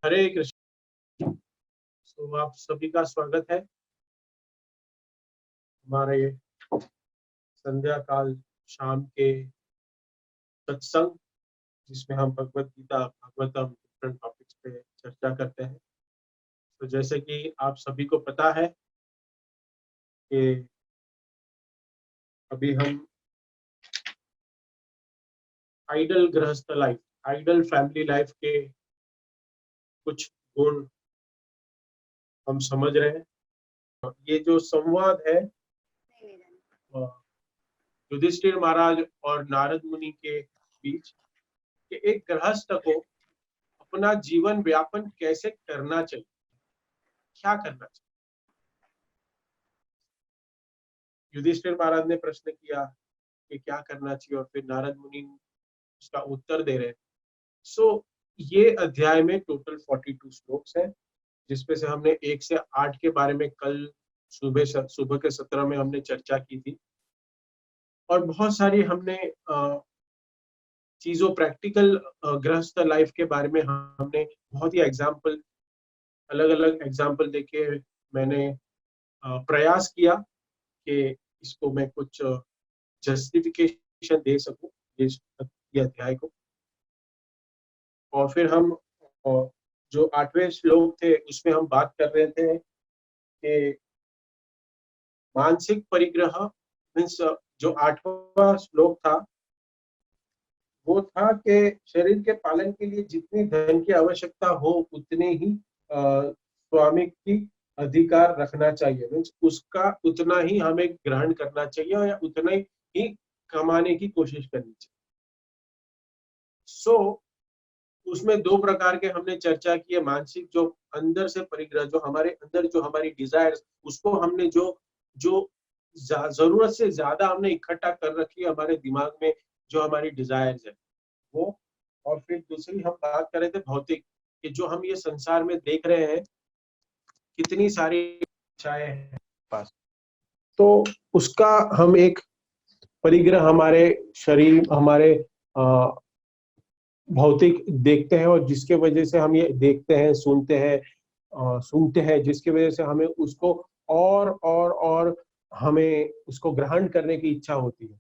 हरे कृष्ण। तो आप सभी का स्वागत है हमारे संध्या काल शाम के सत्संग, जिसमें हम भगवत गीता भागवतम डिफरेंट टॉपिक्स पे चर्चा करते हैं। तो जैसे कि आप सभी को पता है कि अभी हम आइडल गृहस्थ लाइफ, आइडल फैमिली लाइफ के कुछ गुण हम समझ रहे हैं। ये जो संवाद है युधिष्ठिर महाराज और नारद मुनि के बीच, कि एक गृहस्थ को अपना जीवन व्यापन कैसे करना चाहिए, क्या करना चाहिए। युधिष्ठिर महाराज ने प्रश्न किया कि क्या करना चाहिए, और फिर नारद मुनि उसका उत्तर दे रहे हैं। सो ये अध्याय में टोटल 42 श्लोक्स है, जिसमें से हमने 1 से 8 के बारे में कल सुबह के 17 में हमने चर्चा की थी, और बहुत सारी हमने चीजों प्रैक्टिकल गृहस्थ लाइफ के बारे में हमने बहुत ही एग्जाम्पल, अलग अलग एग्जाम्पल देके मैंने प्रयास किया कि इसको मैं कुछ जस्टिफिकेशन दे सकूं इस अध्याय को। और फिर हम जो 8वें श्लोक थे उसमें हम बात कर रहे थे कि मानसिक परिग्रह मीन्स, जो 8वां श्लोक था वो था कि शरीर के पालन के लिए जितनी धन की आवश्यकता हो उतने ही स्वामी की अधिकार रखना चाहिए, मीन्स उसका उतना ही हमें ग्रहण करना चाहिए या उतना ही कमाने की कोशिश करनी चाहिए। उसमें 2 प्रकार के हमने चर्चा की है। मानसिक, जो अंदर से परिग्रह, जो हमारे अंदर जो हमारी डिजायर्स, उसको हमने जो जो जरूरत से ज्यादा हमने इकट्ठा कर रखी है हमारे दिमाग में, जो हमारी डिजायर्स है वो। और फिर दूसरी हम बात कर रहे थे भौतिक, कि जो हम ये संसार में देख रहे हैं कितनी सारी इच्छाएं हैं पास, तो उसका हम एक परिग्रह हमारे शरीर, हमारे भौतिक देखते हैं, और जिसके वजह से हम ये देखते हैं, सुनते हैं, जिसकी वजह से हमें उसको और हमें उसको ग्रहण करने की इच्छा होती है।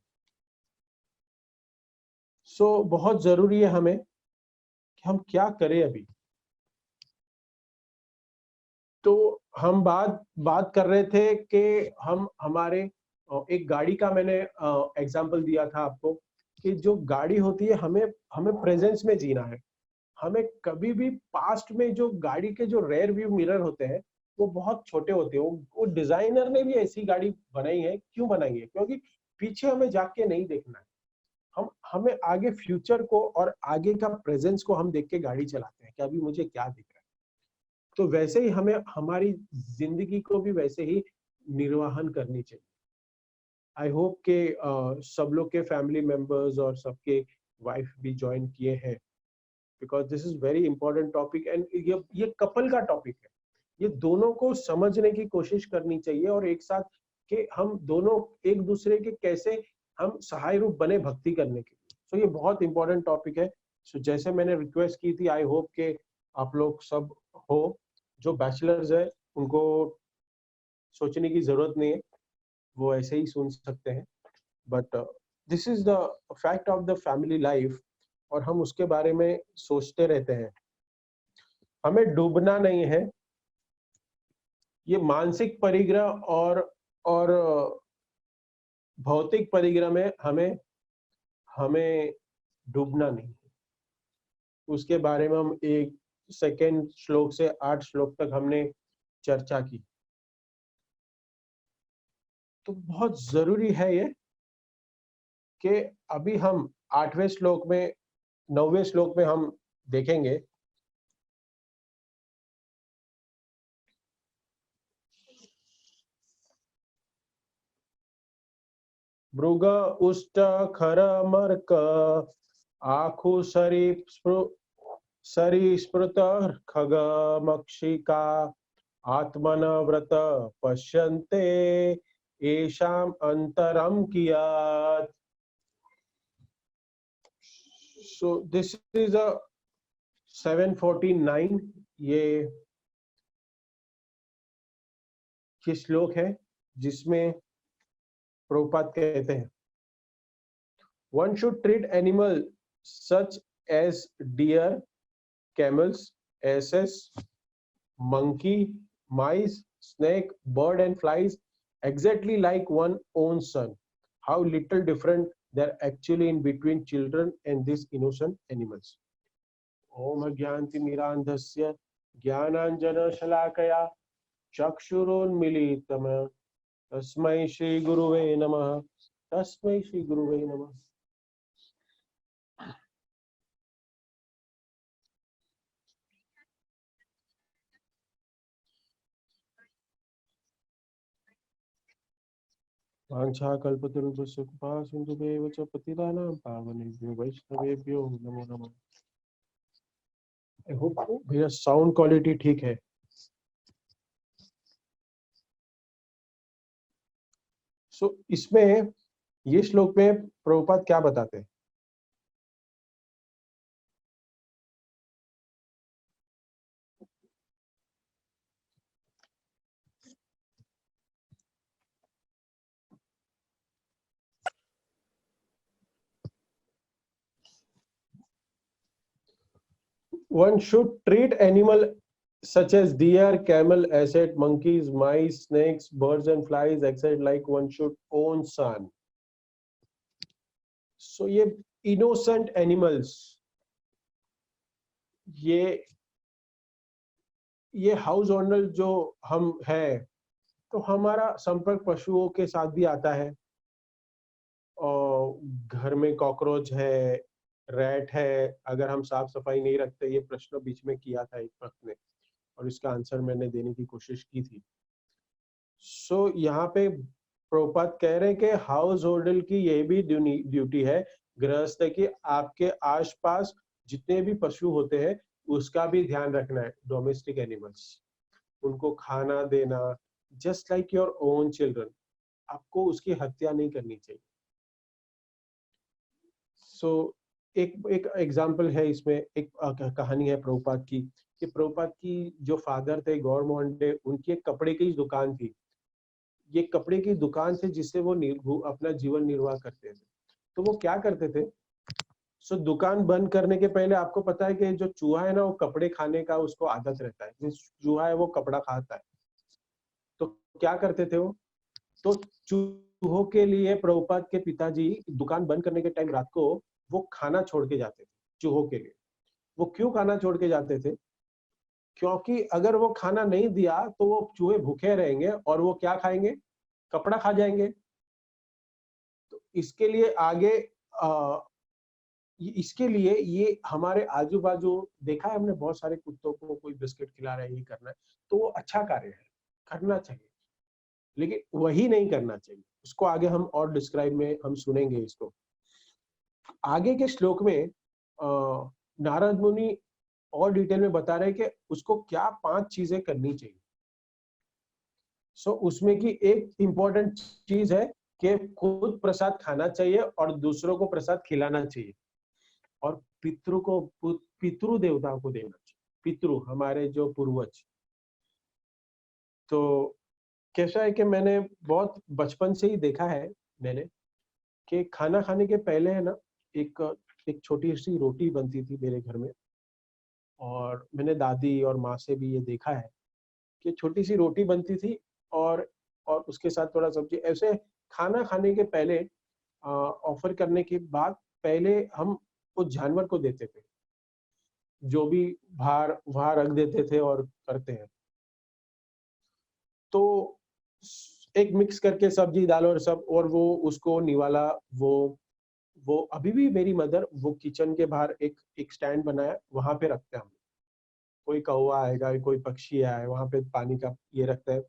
बहुत जरूरी है हमें कि हम क्या करें अभी। तो हम बात कर रहे थे कि हम हमारे एक गाड़ी का मैंने एग्जांपल दिया था आपको, कि जो गाड़ी होती है हमें प्रेजेंस में जीना है। हमें कभी भी पास्ट में जो गाड़ी के जो रेयर व्यू मिरर होते हैं वो बहुत छोटे होते हैं। वो डिजाइनर ने भी ऐसी गाड़ी बनाई है। क्यों बनाई है? क्योंकि पीछे हमें जाके नहीं देखना है, हमें आगे फ्यूचर को और आगे का प्रेजेंस को हम देख के गाड़ी चलाते हैं कि अभी मुझे क्या दिख रहा है। तो वैसे ही हमें हमारी जिंदगी को भी वैसे ही निर्वाहन करनी चाहिए। आई होप के सब लोग के फैमिली मेंबर्स और सबके वाइफ भी ज्वाइन किए हैं, because this is very important topic. And ये कपल का टॉपिक है, ये दोनों को समझने की कोशिश करनी चाहिए, और एक साथ कि हम दोनों एक दूसरे के कैसे हम सहाय रूप बने भक्ति करने के लिए। सो ये बहुत इंपॉर्टेंट टॉपिक है। सो जैसे मैंने रिक्वेस्ट की थी, आई होप के आप लोग सब हो, जो बैचलर्स है उनको सोचने की जरूरत नहीं है, वो ऐसे ही सुन सकते हैं। But this is the fact of the family life, और हम उसके बारे में सोचते रहते हैं। हमें डूबना नहीं है। ये मानसिक परिग्रह और भौतिक परिग्रह में हमें डूबना नहीं है। उसके बारे में हम 1 श्लोक से 8 श्लोक तक हमने चर्चा की। तो बहुत जरूरी है ये कि अभी हम 8वें श्लोक में, 9वें श्लोक में हम देखेंगे। मृग उष्ट खर मर्क आखु सरीस्पृत खग मक्षिका आत्मन व्रत पश्यन्ते येषाम् अंतरम कियात्। So this is a 749 ये श्लोक है जिसमें प्रभुपाद कहते हैं, one should treat animal such as deer, camels, asses, monkey, mice, snake, bird and flies exactly like one own son. How little different they're actually in between children and these innocent animals. Om Ajnantimirandhasya Jnananjana Shalakaya Chakshurunmilitam Tasmai Shri Guruve Namah. Tasmai Shri Guruve Namah. वाञ्छाकल्पतरुभ्यश्च कृपासिन्धुभ्येव च पतितानां पावनेभ्यो वैष्णवेभ्यो नमो नमः। I hope मेरा sound quality ठीक है। इसमें ये श्लोक में प्रभुपाद क्या बताते हैं? One should treat animal such as deer, camel, asset, monkeys, mice, snakes, birds and flies, etc. like one should own son. So ये innocent animals, ये हाउस ओनर जो हम है, तो हमारा संपर्क पशुओं के साथ भी आता है। और घर में कॉकरोच है, रैट है, अगर हम साफ सफाई नहीं रखते, ये प्रश्न बीच में किया था एक वक्त ने, और इसका आंसर मैंने देने की कोशिश की थी। सो यहाँ पे प्रभुपाद कह रहे हैं कि हाउस होल्डर की ये भी ड्यूटी है, गृहस्थ की, आपके आसपास जितने भी पशु होते हैं उसका भी ध्यान रखना है। डोमेस्टिक एनिमल्स, उनको खाना देना, just like your own children. आपको उसकी हत्या नहीं करनी चाहिए। सो एक एग्जाम्पल है इसमें, एक कहानी है प्रभुपाद की, कि प्रभुपाद की जो फादर थे गौर मोहन डे, उनकी एक कपड़े की दुकान थी। ये कपड़े की दुकान से जिससे वो अपना जीवन निर्वाह करते थे। तो वो क्या करते थे, सो दुकान बंद करने के पहले, आपको पता है कि जो चूहा है ना, वो कपड़े खाने का उसको आदत रहता है। जो चूहा है वो कपड़ा खाता है। तो क्या करते थे वो, तो चूहों के लिए प्रभुपाद के पिताजी दुकान बंद करने के टाइम रात को वो खाना छोड़ के जाते थे चूहों के लिए। वो क्यों खाना छोड़ के जाते थे, क्योंकि अगर वो खाना नहीं दिया तो वो चूहे भूखे रहेंगे और वो क्या खाएंगे, कपड़ा खा जाएंगे। तो इसके लिए आगे इसके लिए ये हमारे आजू बाजू देखा है हमने, बहुत सारे कुत्तों को कोई बिस्किट खिला रहा है, ये करना है, तो वो अच्छा कार्य है, करना चाहिए, लेकिन वही नहीं करना चाहिए। उसको आगे हम और डिस्क्राइब में हम सुनेंगे इसको। आगे के श्लोक में नारद मुनि और डिटेल में बता रहे हैं कि उसको क्या 5 चीजें करनी चाहिए। सो उसमें की एक इंपॉर्टेंट चीज है कि खुद प्रसाद खाना चाहिए और दूसरों को प्रसाद खिलाना चाहिए, और पितृ देवताओं को देना चाहिए। पितृ हमारे जो पूर्वज। तो कैसा है कि मैंने बहुत बचपन से ही देखा है मैंने, कि खाना खाने के पहले है ना, एक एक छोटी सी रोटी बनती थी मेरे घर में, और मैंने दादी और माँ से भी ये देखा है कि छोटी सी रोटी बनती थी, और उसके साथ थोड़ा सब्जी, ऐसे खाना खाने के पहले ऑफर करने के बाद पहले हम उस जानवर को देते थे, जो भी बाहर वहां रख देते थे और करते हैं। तो एक मिक्स करके सब्जी दाल और सब, और वो उसको निवाला, वो अभी भी मेरी मदर वो किचन के बाहर एक स्टैंड बनाया, वहां पे रखते हैं हम। कोई कौवा आएगा, कोई पक्षी आए, वहां पे पानी का ये रखता है।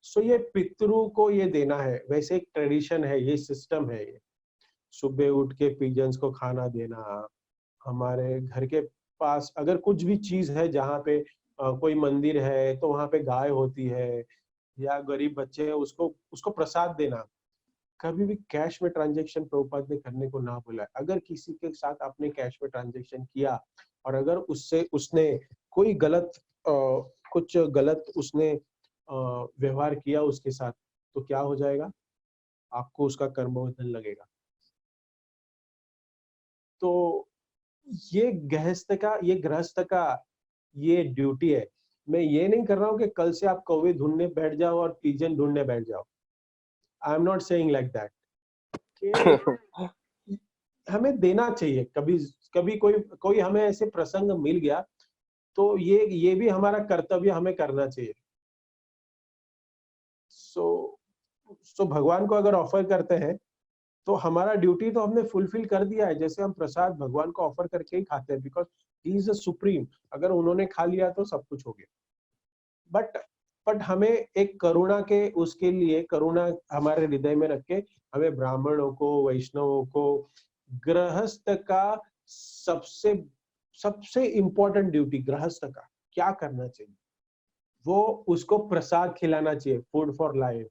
सो ये पितरों को ये देना है, वैसे एक ट्रेडिशन है, ये सिस्टम है। ये सुबह उठ के पिजन्स को खाना देना। हमारे घर के पास अगर कुछ भी चीज है, जहाँ पे कोई मंदिर है तो वहां पे गाय होती है, या गरीब बच्चे हैं उसको उसको प्रसाद देना। कभी भी कैश में ट्रांजैक्शन प्रभुपाद ने करने को ना बोला है। अगर किसी के साथ आपने कैश में ट्रांजैक्शन किया और अगर उससे उसने कोई गलत कुछ गलत उसने व्यवहार किया उसके साथ, तो क्या हो जाएगा? आपको उसका कर्मबंधन लगेगा। तो ये गृहस्थ का ये ड्यूटी है। मैं ये नहीं कर रहा हूँ कि कल से आप कौवे ढूंढने बैठ जाओ और पिजन ढूंढने बैठ जाओ। I am not saying like that कि हमें देना चाहिए। कभी कभी कोई कोई हमें ऐसे प्रसंग मिल गया तो ये भी हमारा कर्तव्य हमें करना चाहिए। सो भगवान को अगर ऑफर करते हैं तो हमारा ड्यूटी तो हमने फुलफिल कर दिया है। जैसे हम प्रसाद भगवान को ऑफर करके ही खाते हैं, because he is a supreme. अगर उन्होंने खा लिया तो सब कुछ हो गया। बट हमें एक करुणा के उसके लिए करुणा हमारे हृदय में रख के हमें ब्राह्मणों को, वैष्णवों को, गृहस्थ का सबसे सबसे इंपॉर्टेंट ड्यूटी गृहस्थ का क्या करना चाहिए? वो उसको प्रसाद खिलाना चाहिए, फूड फॉर लाइफ।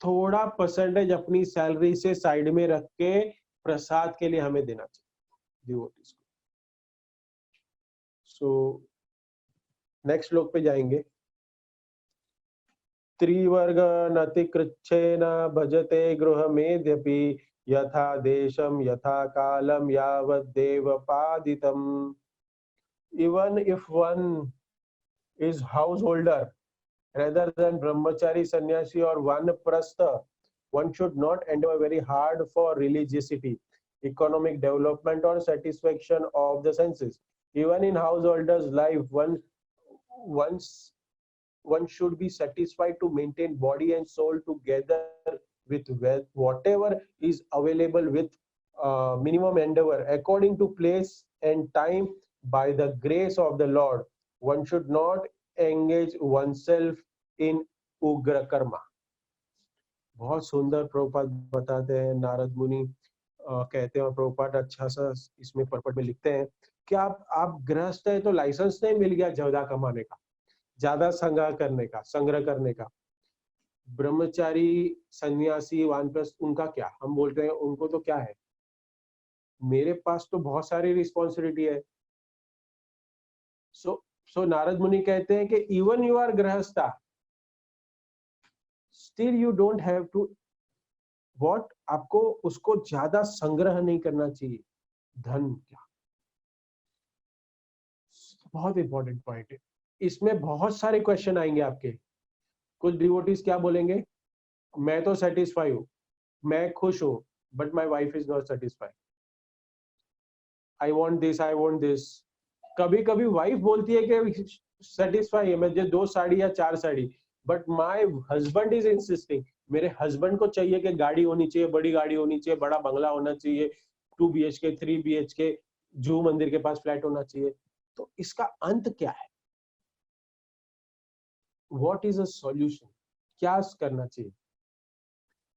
थोड़ा परसेंटेज अपनी सैलरी से साइड में रख के प्रसाद के लिए हमें देना चाहिए डिवोटीज को। सो नेक्स्ट श्लोक पे जाएंगे। त्रिवर्ग नतिकृच्छेन भजते गृहमेध्यपि यथा देशम यथा कालम यावद्देव पादितम। Even if one is householder rather than brahmachari, sannyasi or vanaprastha, one should not endeavor very hard for religiosity, economic development or satisfaction of the senses. Even in householder's life, once one should be satisfied to maintain body and soul together with wealth, whatever is available with minimum endeavor according to place and time by the grace of the Lord. One should not engage oneself in उग्र कर्मा। बहुत सुंदर प्रभुपाद बताते हैं, नारद मुनि कहते हैं और प्रभुपाद अच्छा सा इसमें परपट में लिखते हैं कि आप गृहस्थ है तो लाइसेंस नहीं मिल गया ज्यादा कमाने का, ज्यादा संग्रह करने का। ब्रह्मचारी, सन्यासी, वानप्रस्थ, उनका क्या? हम बोलते हैं उनको तो क्या है, मेरे पास तो बहुत सारी रिस्पॉन्सिबिलिटी है। सो नारद मुनि कहते हैं कि इवन यू आर गृहस्था, still you don't have to what, आपको उसको ज्यादा संग्रह नहीं करना चाहिए। धन क्या, बहुत इंपॉर्टेंट पॉइंट है। इसमें बहुत सारे क्वेश्चन आएंगे आपके। कुछ डिवोटीज क्या बोलेंगे, मैं तो सेटिस्फाई हूं, मैं खुश हूं, but my wife is not satisfied, I want this, I want this. कभी कभी वाइफ बोलती है कि सेटिस्फाई है, मुझे 2 साड़ी या 4 sari, but my husband is insisting, मेरे हस्बैंड को चाहिए कि गाड़ी होनी चाहिए, बड़ी गाड़ी होनी चाहिए, बड़ा बंगला होना चाहिए, 2 BHK 3 BHK, जू मंदिर के पास फ्लैट होना चाहिए। तो इसका अंत क्या है? What is a solution? क्या करना चाहिए?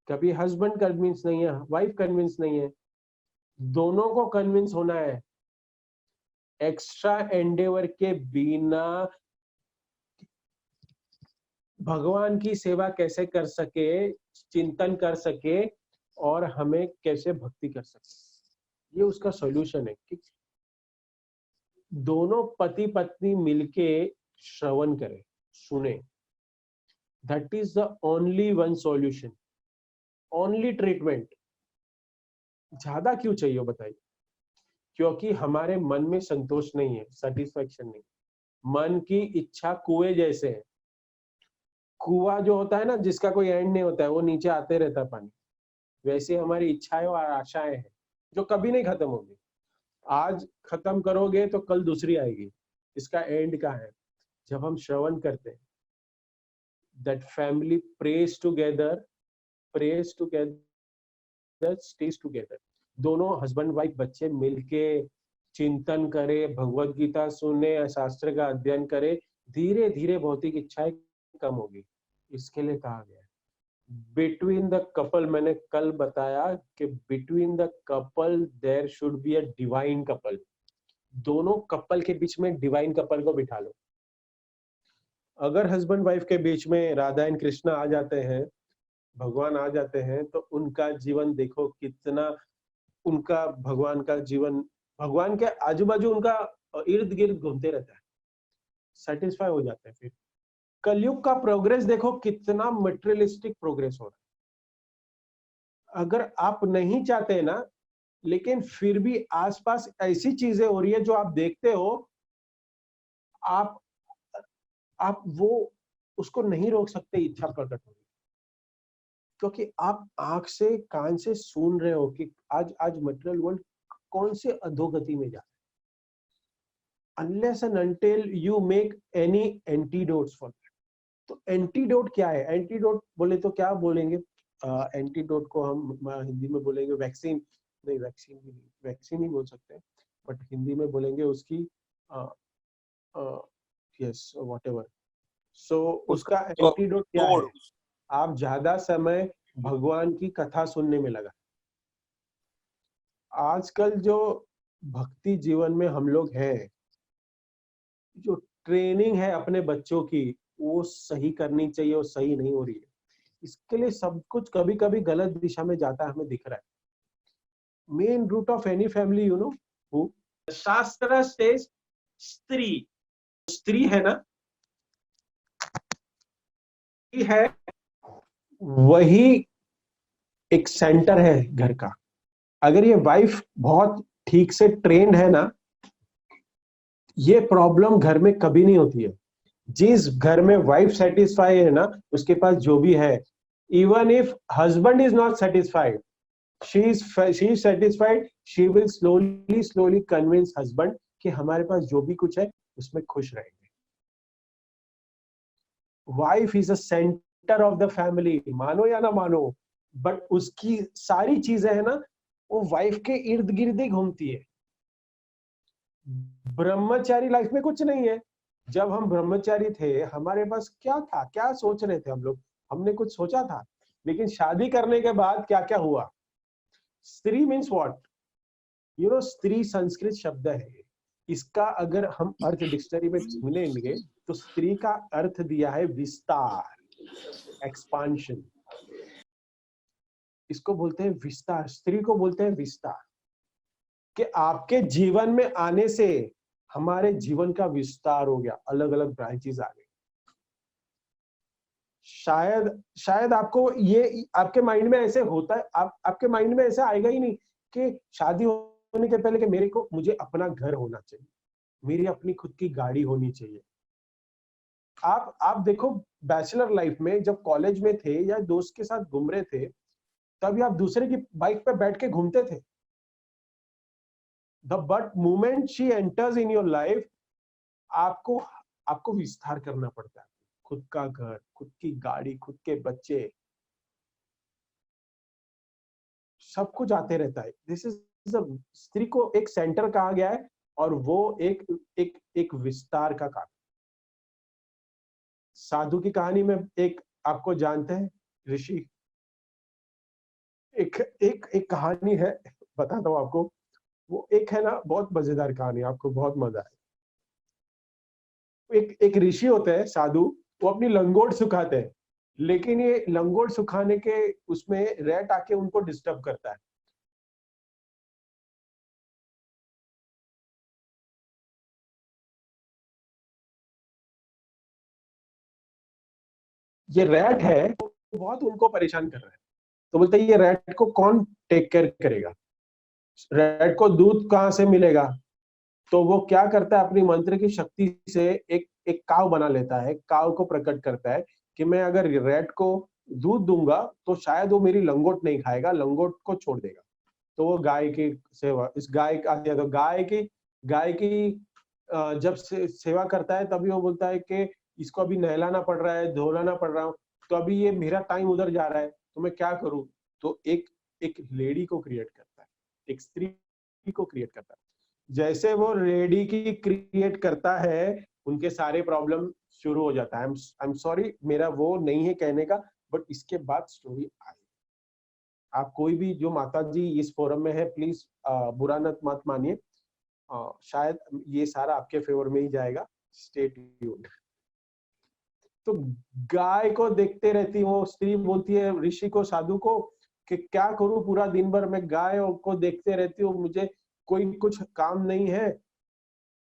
कभी हस्बैंड कन्विंस नहीं है, वाइफ कन्विंस नहीं है, दोनों को कन्विंस होना है। एक्स्ट्रा एंडेवर के बिना भगवान की सेवा कैसे कर सके, चिंतन कर सके और हमें कैसे भक्ति कर सके, ये उसका सॉल्यूशन है कि दोनों पति पत्नी मिलके श्रवण करें, सुने। That is the only one solution, only treatment. ज्यादा क्यों चाहिए बताइए? क्योंकि हमारे मन में संतोष नहीं है, सेटिस्फेक्शन नहीं। मन की इच्छा कुएं जैसे है। कुआं जो होता है ना, जिसका कोई एंड नहीं होता है, वो नीचे आते रहता है पानी, वैसे हमारी इच्छाएं और आशाएं हैं जो कभी नहीं खत्म होगी। आज खत्म करोगे तो कल दूसरी आएगी। इसका एंड कहाँ है? जब हम श्रवण करते हैं, that family praise together, stage together. दोनों हस्बैंड वाइफ बच्चे मिलके चिंतन करे, भगवत गीता सुने, शास्त्र का अध्ययन करे, धीरे धीरे भौतिक इच्छाएं कम होगी। इसके लिए कहा गया है बिटवीन द कपल, मैंने कल बताया कि between the couple there should be a divine couple. दोनों कपल के बीच में डिवाइन कपल को बिठा लो। अगर हस्बैंड वाइफ के बीच में राधा एंड कृष्णा आ जाते हैं, भगवान आ जाते हैं, तो उनका जीवन देखो कितना, उनका भगवान का जीवन, भगवान के आजू बाजू उनका इर्द गिर्द घूमते रहता है। सेटिस्फाई हो जाते हैं। फिर कलयुग का प्रोग्रेस देखो कितना मटेरियलिस्टिक प्रोग्रेस हो रहा है। अगर आप नहीं चाहते ना, लेकिन फिर भी आसपास ऐसी चीजें हो रही है जो आप देखते हो, आप वो उसको नहीं रोक सकते, इच्छा प्रकट हो रही है। क्योंकि आप आंख से कान से सुन रहे हो कि आज आज मटेरियल वर्ल्ड कौन से अधोगति में जा रहा है। Unless and until you make any antidotes for that. तो एंटीडोट क्या है? एंटीडोट बोले तो क्या बोलेंगे? एंटीडोट को हम हिंदी में बोलेंगे वैक्सीन। नहीं, वैक्सीन भी नहीं, वैक्सीन ही बोल सकते हैं, बट हिंदी में बोलेंगे उसकी यस व्हाटएवर। सो उसका एंटीडोट क्या है? आप ज्यादा समय भगवान की कथा सुनने में लगा। आजकल जो भक्ति जीवन में हम लोग हैं, जो ट्रेनिंग है अपने बच्चों की, वो सही करनी चाहिए, वो सही नहीं हो रही है। इसके लिए सब कुछ कभी कभी गलत दिशा में जाता है, हमें दिख रहा है। Main root of any family, you know who shastra says stri, स्त्री है ना, है वही एक सेंटर है घर का। अगर ये वाइफ बहुत ठीक से ट्रेंड है ना, ये प्रॉब्लम घर में कभी नहीं होती है। जिस घर में वाइफ सेटिस्फाई है ना, उसके पास जो भी है, even if husband is not satisfied, she is satisfied, she will slowly convince husband कि हमारे पास जो भी कुछ है उसमें खुश रहेंगे। Wife is a centre of the family, मानो या ना मानो, बट उसकी सारी चीजें है ना, वो वाइफ के इर्द गिर्द ही घूमती है। ब्रह्मचारी लाइफ में कुछ नहीं है। जब हम ब्रह्मचारी थे, हमारे पास क्या था, क्या सोच रहे थे हम लोग? हमने कुछ सोचा था? लेकिन शादी करने के बाद क्या क्या हुआ? स्त्री मीन्स व्हाट? यू नो, स्त्री संस्कृत शब्द है। इसका अगर हम अर्थ डिक्शनरी में ढूंढेंगे तो स्त्री का अर्थ दिया है विस्तार, एक्सपांशन। इसको बोलते हैं विस्तार, स्त्री को बोलते हैं विस्तार। कि आपके जीवन में आने से हमारे जीवन का विस्तार हो गया, अलग अलग ब्रांचेस आ गए। शायद आपको ये आपके माइंड में ऐसे होता है, आपके माइंड में ऐसे आएगा ही नहीं कि शादी होने के पहले कि मुझे अपना घर होना चाहिए, मेरी अपनी खुद की गाड़ी होनी चाहिए। आप देखो, बैचलर लाइफ में जब कॉलेज में थे या दोस्त के साथ घूम रहे थे, तभी आप दूसरे की बाइक पे बैठ के घूमते थे। But moment she enters in your life, आपको विस्तार करना पड़ता है। खुद का घर, खुद की गाड़ी, खुद के बच्चे, सब कुछ आते रहता है। दिस इज स्त्री को एक सेंटर कहा गया है, और वो एक विस्तार का काम। साधु की कहानी में एक आपको जानते हैं, ऋषि, एक कहानी है, बताता हूँ आपको। वो एक है ना, बहुत मजेदार कहानी, आपको बहुत मजा आए। एक ऋषि होते हैं, साधु, वो अपनी लंगोट सुखाते हैं, लेकिन ये लंगोट सुखाने के उसमें रैट आके उनको डिस्टर्ब करता है। ये रैट है, वो बहुत उनको परेशान कर रहा है। तो बोलते हैं ये रैट को कौन टेक केयर करेगा, रैट को दूध कहाँ से मिलेगा? तो वो क्या करता है, अपनी मंत्र की शक्ति से एक काव बना लेता है, काव को प्रकट करता है कि मैं अगर रैट को दूध दूंगा तो शायद वो मेरी लंगोट नहीं खाएगा, लंगोट को छोड़ देगा। तो वो गाय की सेवा, इस गाय तो गाय की जब सेवा करता है, तभी वो बोलता है कि इसको अभी नहलाना पड़ रहा है, धोलाना पड़ रहा हूँ, तो अभी ये मेरा टाइम उधर जा रहा है, तो मैं क्या करूं? तो एक लेडी को क्रिएट करता है, एक स्त्री को क्रिएट करता है। जैसे वो लेडी की क्रिएट करता है, उनके सारे प्रॉब्लम शुरू हो जाता है। आई एम सॉरी, मेरा वो नहीं है कहने का, बट इसके बाद स्टोरी आई। आप कोई भी जो माता जी इस फोरम में है, प्लीज बुरा मत मानिए, शायद ये सारा आपके फेवर में ही जाएगा। Stay tuned. तो गाय को देखते रहती, वो स्त्री बोलती है ऋषि को, साधु को, कि क्या करूं, पूरा दिन भर मैं गाय को देखते रहती हूँ, मुझे कोई कुछ काम नहीं है,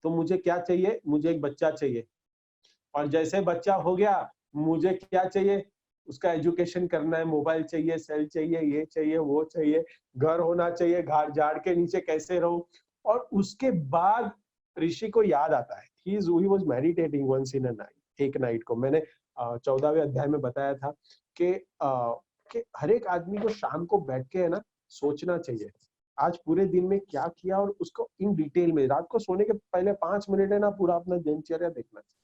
तो मुझे क्या चाहिए? मुझे एक बच्चा चाहिए। और जैसे बच्चा हो गया, मुझे क्या चाहिए, उसका एजुकेशन करना है, मोबाइल चाहिए, सेल चाहिए, ये चाहिए, वो चाहिए, घर होना चाहिए, घर झाड़ के नीचे कैसे रहूं। और उसके बाद ऋषि को याद आता है, he was meditating once in a night, एक नाइट को मैंने 14वें अध्याय में बताया था कि कि हर एक आदमी को शाम को बैठ के है ना सोचना चाहिए, आज पूरे दिन में क्या किया, और उसको इन डिटेल में रात को सोने के पहले 5 मिनट है ना पूरा अपना दिनचर्या देखना चाहिए।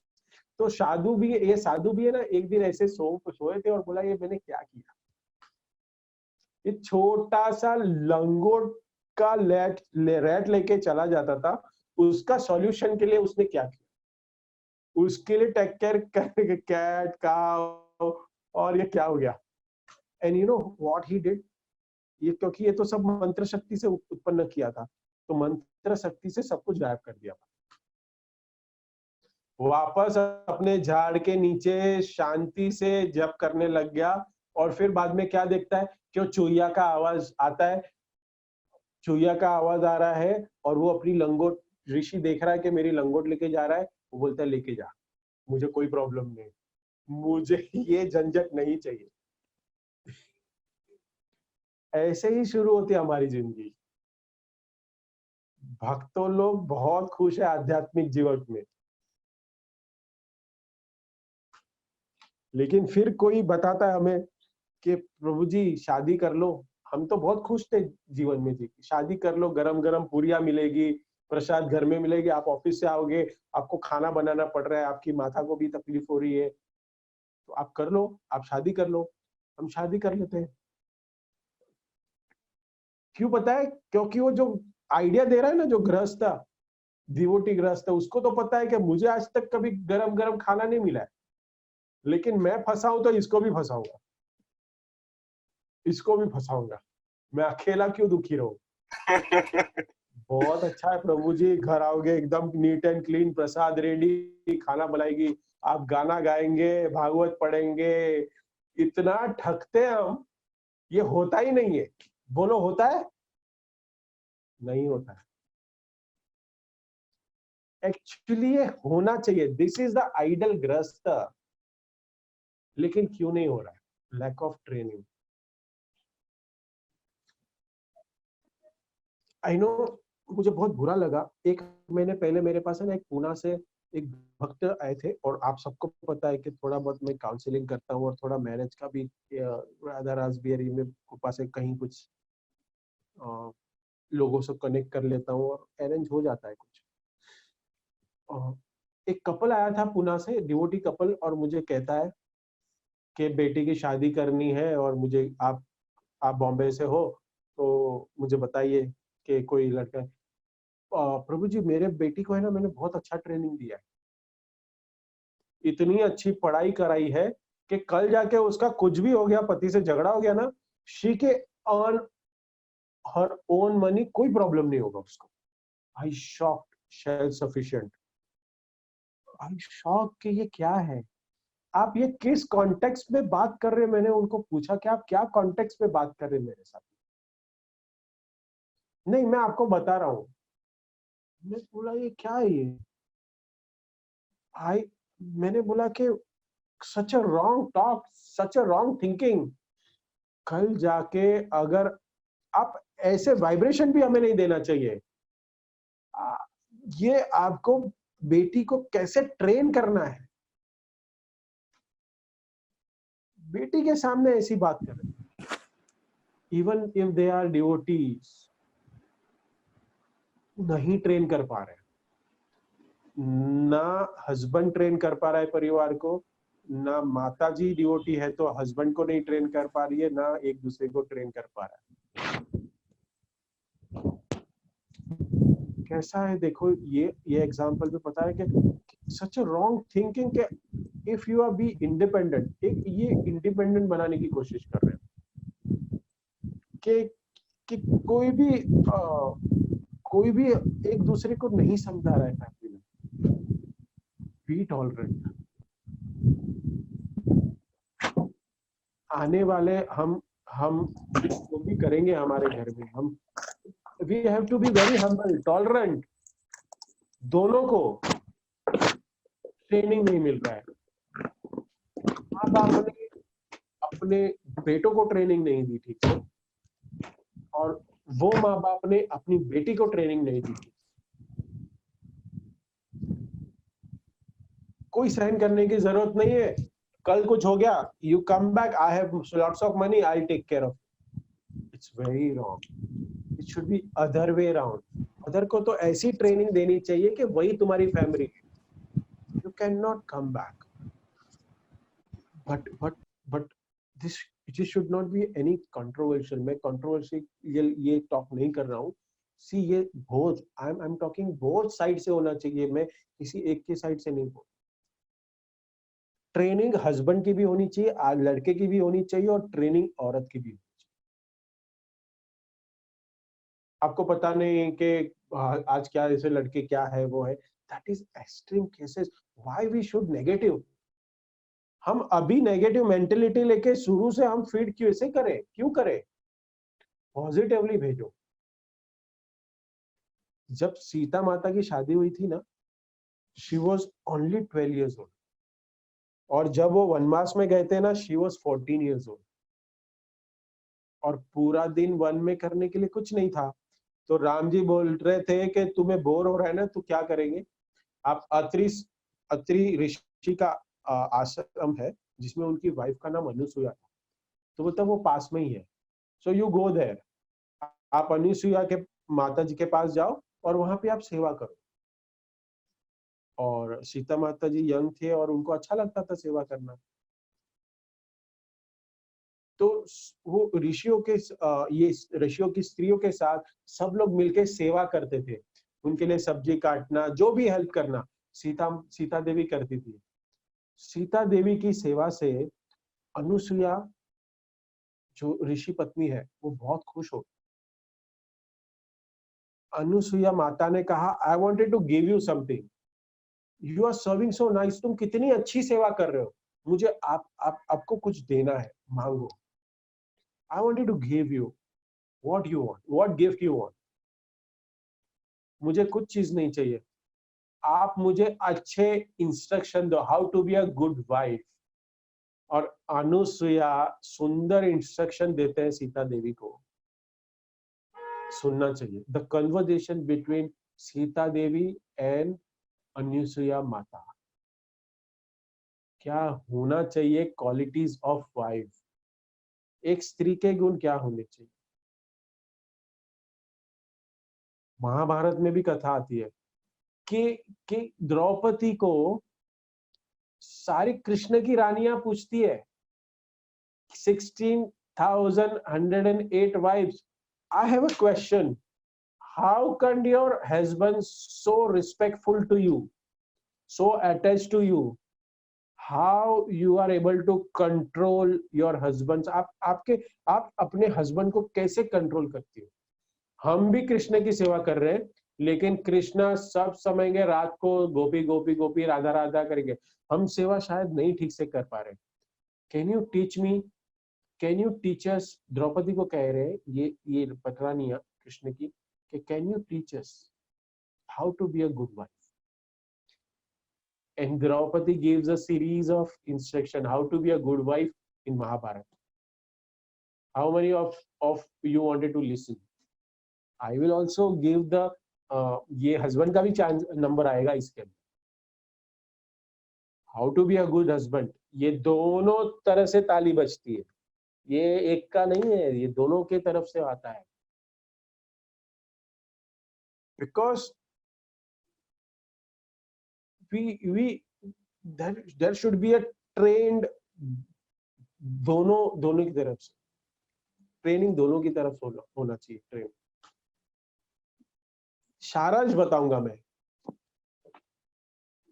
तो साधु भी है ना, एक दिन ऐसे सोए थे और बोला ये मैंने क्या किया। ये छोटा सा लंगोट का रैट लेके चला जाता था, उसका सॉल्यूशन के लिए उसने क्या किया, उसके लिए टेक केयर करके कैट काउ, और ये क्या हो गया। And you know what he did, ये क्योंकि ये तो सब मंत्र शक्ति से उत्पन्न किया था, तो मंत्र शक्ति से सब कुछ गायब कर दिया, वापस अपने झाड़ के नीचे शांति से जप करने लग गया। और फिर बाद में क्या देखता है, क्यों चुहिया का आवाज आता है, चुहिया का आवाज आ रहा है, और वो अपनी लंगोट, ऋषि देख रहा है कि मेरी लंगोट लेके जा रहा है, वो बोलता है लेके जा, मुझे कोई प्रॉब्लम नहीं, मुझे ये झंझट नहीं चाहिए। ऐसे ही शुरू होती है हमारी जिंदगी। भक्तों लोग बहुत खुश है आध्यात्मिक जीवन में, लेकिन फिर कोई बताता है हमें कि प्रभु जी शादी कर लो। हम तो बहुत खुश थे जीवन में जी, शादी कर लो, गरम गरम पूरियां मिलेगी, प्रसाद घर में मिलेगी, आप ऑफिस से आओगे, आपको खाना बनाना पड़ रहा है, आपकी माता को भी तकलीफ हो रही है, तो आप कर लो, आप शादी कर लो। हम शादी कर लेते हैं, क्यों पता है, क्योंकि वो जो आइडिया दे रहा है ना, जो गृहस्थ, डिवोटी गृहस्थ, उसको तो पता है कि मुझे आज तक कभी गरम गरम खाना नहीं मिला है, लेकिन मैं फंसा हूं तो इसको भी फंसाऊंगा, इसको भी फंसाऊंगा, मैं अकेला क्यों दुखी रहूं। बहुत अच्छा है प्रभु जी, घर आओगे एकदम neat and clean, Prasad ready, खाना बनाएगी, आप गाना गाएंगे, भागवत पढ़ेंगे, इतना ठगते हैं हम, ये होता ही नहीं है। बोलो होता है, नहीं होता है। एक्चुअली ये होना चाहिए, दिस इज द आइडल ग्रस्त, लेकिन क्यों नहीं हो रहा है, lack of training. I know, मुझे बहुत बुरा लगा, एक महीने पहले मेरे पास है ना एक पूना से एक भक्त आए थे, और आप सबको पता है कि थोड़ा बहुत मैं काउंसलिंग करता हूँ, और थोड़ा मैरिज का भी राधा रासबिहारी में कृपा से कहीं कुछ लोगों से कनेक्ट कर लेता हूँ, और अरेंज हो जाता है कुछ। एक कपल आया था पूना से, डिवोटी कपल, और मुझे कहता है कि बेटी की शादी करनी है, और मुझे आप बॉम्बे से हो तो मुझे बताइए कि कोई लड़का है। प्रभु जी मेरे बेटी को है ना मैंने बहुत अच्छा ट्रेनिंग दिया है, इतनी अच्छी पढ़ाई कराई है कि कल जाके उसका कुछ भी हो गया, पति से झगड़ा हो गया ना, शी के अर्न हर ओन मनी, कोई प्रॉब्लम नहीं होगा उसको। आई शॉक्ड, सेल्फ सफिशिएंट। आई शॉक कि ये क्या है, आप ये किस कॉन्टेक्स्ट में बात कर रहे हैं। मैंने उनको पूछा कि आप क्या कॉन्टेक्स्ट में बात कर रहे हैं मेरे साथ। नहीं मैं आपको बता रहा हूँ। मैं बोला ये क्या है ये, आई मैंने बोला कि such a wrong talk, such a wrong thinking. कल जाके अगर आप ऐसे वाइब्रेशन भी हमें नहीं देना चाहिए। ये आपको बेटी को कैसे ट्रेन करना है, बेटी के सामने ऐसी बात कर रहे, even if they are devotees, नहीं ट्रेन कर पा रहे, ना हस्बैंड ट्रेन कर पा रहा है परिवार को, ना माता जी डिवोटी है तो हस्बैंड को नहीं ट्रेन कर पा रही है, ना एक दूसरे को ट्रेन कर पा रहा है। कैसा है देखो, ये एग्जांपल में पता है कि सच अ रॉन्ग थिंकिंग के if you R be independent, एक ये इंडिपेंडेंट बनाने की कोशिश कर रहे हैं कि कोई भी एक दूसरे को नहीं समझा रहा है फैमिली में, बी टॉलरेंट। आने वाले हम जो भी करेंगे हमारे घर में, हम we have to be very humble, tolerant, दोनों को ट्रेनिंग नहीं मिल रहा है। माँ बाप ने अपने बेटों को ट्रेनिंग नहीं दी ठीक से, और वो माँ बाप ने अपनी बेटी को ट्रेनिंग नहीं दी थी। कोई सहन करने की जरूरत नहीं है। कल कुछ हो गया, you come back, I have lots of money, I take care of. It's very wrong. It should be other way around. Other को तो ऐसी ट्रेनिंग देनी चाहिए कि वही तुम्हारी family. You can not come back. But this this should not be any controversial. मैं controversial ये टॉक नहीं कर रहा हूँ। सी ये both, I am talking both side से होना चाहिए, मैं किसी एक के साइड से नहीं बोल। ट्रेनिंग हस्बैंड की भी होनी चाहिए, आज लड़के की भी होनी चाहिए, और ट्रेनिंग औरत की भी होनी चाहिए। आपको पता नहीं कि आज क्या ऐसे लड़के क्या है वो है, that is extreme cases. Why we should negative? हम अभी नेगेटिव मेंटेलिटी लेके शुरू से हम फीड कैसे करें, क्यों करें? पॉजिटिवली भेजो। जब सीता माता की शादी हुई थी ना, she was only 12 years old, और जब वो वनवास में गए थे ना, शी वॉज 14 years old, और पूरा दिन वन में करने के लिए कुछ नहीं था। तो राम जी बोल रहे थे कि तुम्हें बोर हो रहा है ना, तो क्या करेंगे आप? अत्रि अत्रि ऋषि का आश्रम है, जिसमें उनकी वाइफ का नाम अनुसुया था। तो मतलब वो पास में ही है। सो यू गो देयर, आप अनुसुया के माता जी के पास जाओ और वहां पे आप सेवा करो। और सीता माता जी यंग थे और उनको अच्छा लगता था सेवा करना। तो वो ऋषियों के ये ऋषियों की स्त्रियों के साथ सब लोग मिलके सेवा करते थे। उनके लिए सब्जी काटना, जो भी हेल्प करना, सीता देवी करती थी। सीता देवी की सेवा से अनुसुया, जो ऋषि पत्नी है, वो बहुत खुश हो। अनुसुया माता ने कहा, I wanted to give you something, you are serving so nice, तुम कितनी अच्छी सेवा कर रहे हो, मुझे आपको कुछ देना है, मांगो। I wanted to give you what you want, what gift you want. मुझे कुछ चीज नहीं चाहिए, आप मुझे अच्छे इंस्ट्रक्शन दो, how to be a good wife. और अनुसुया सुंदर इंस्ट्रक्शन देते हैं सीता देवी को। सुनना चाहिए the conversation between Sita Devi and Anusuya माता। क्या होना चाहिए क्वालिटीज ऑफ वाइफ, एक स्त्री के गुण क्या होने चाहिए। महाभारत में भी कथा आती है कि द्रौपदी को सारी कृष्ण की रानियां पूछती है, 16,108 wives. I have a question. How can your husband so respectful to you, so attached to you? How you are able to control your husbands? आप अपने हस्बैंड को कैसे कंट्रोल करती हो? हम भी कृष्ण की सेवा कर रहे हैं, लेकिन कृष्णा सब समझेंगे रात को गोपी गोपी गोपी राधा राधा करेंगे, हम सेवा शायद नहीं ठीक से कर पा रहे। Can you teach me, can you teach us? Draupadi को कह रहे हैं ये पटरानिया कृष्ण की, कि can you teach us how to be a good wife? And Draupadi gives a series of instruction how to be a good wife in Mahabharata. How many of you wanted to listen? I will also give the ये husband का भी chance number आएगा इसके अंदर। How to be a good husband, ये दोनों तरह से ताली बजती है, ये एक का नहीं है, ये दोनों के तरफ से आता है। Because we there should be a trained, दोनों की तरफ से ट्रेनिंग, दोनों की तरफ से होना चाहिए ट्रेन। सारांश बताऊंगा मैं।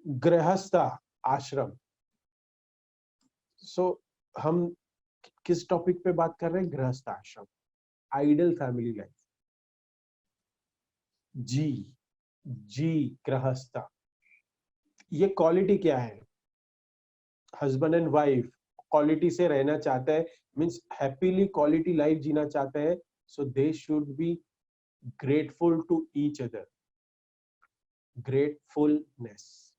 गृहस्थ आश्रम। सो हम किस टॉपिक पे बात कर रहे हैं? गृहस्थ आश्रम, आइडियल फैमिली लाइफ। जी जी, गृहस्थ, ये क्वालिटी क्या है? हस्बैंड एंड वाइफ क्वालिटी से रहना चाहते हैं, मीन्स हैप्पीली क्वालिटी लाइफ जीना चाहते हैं। So they should be grateful to each other, gratefulness.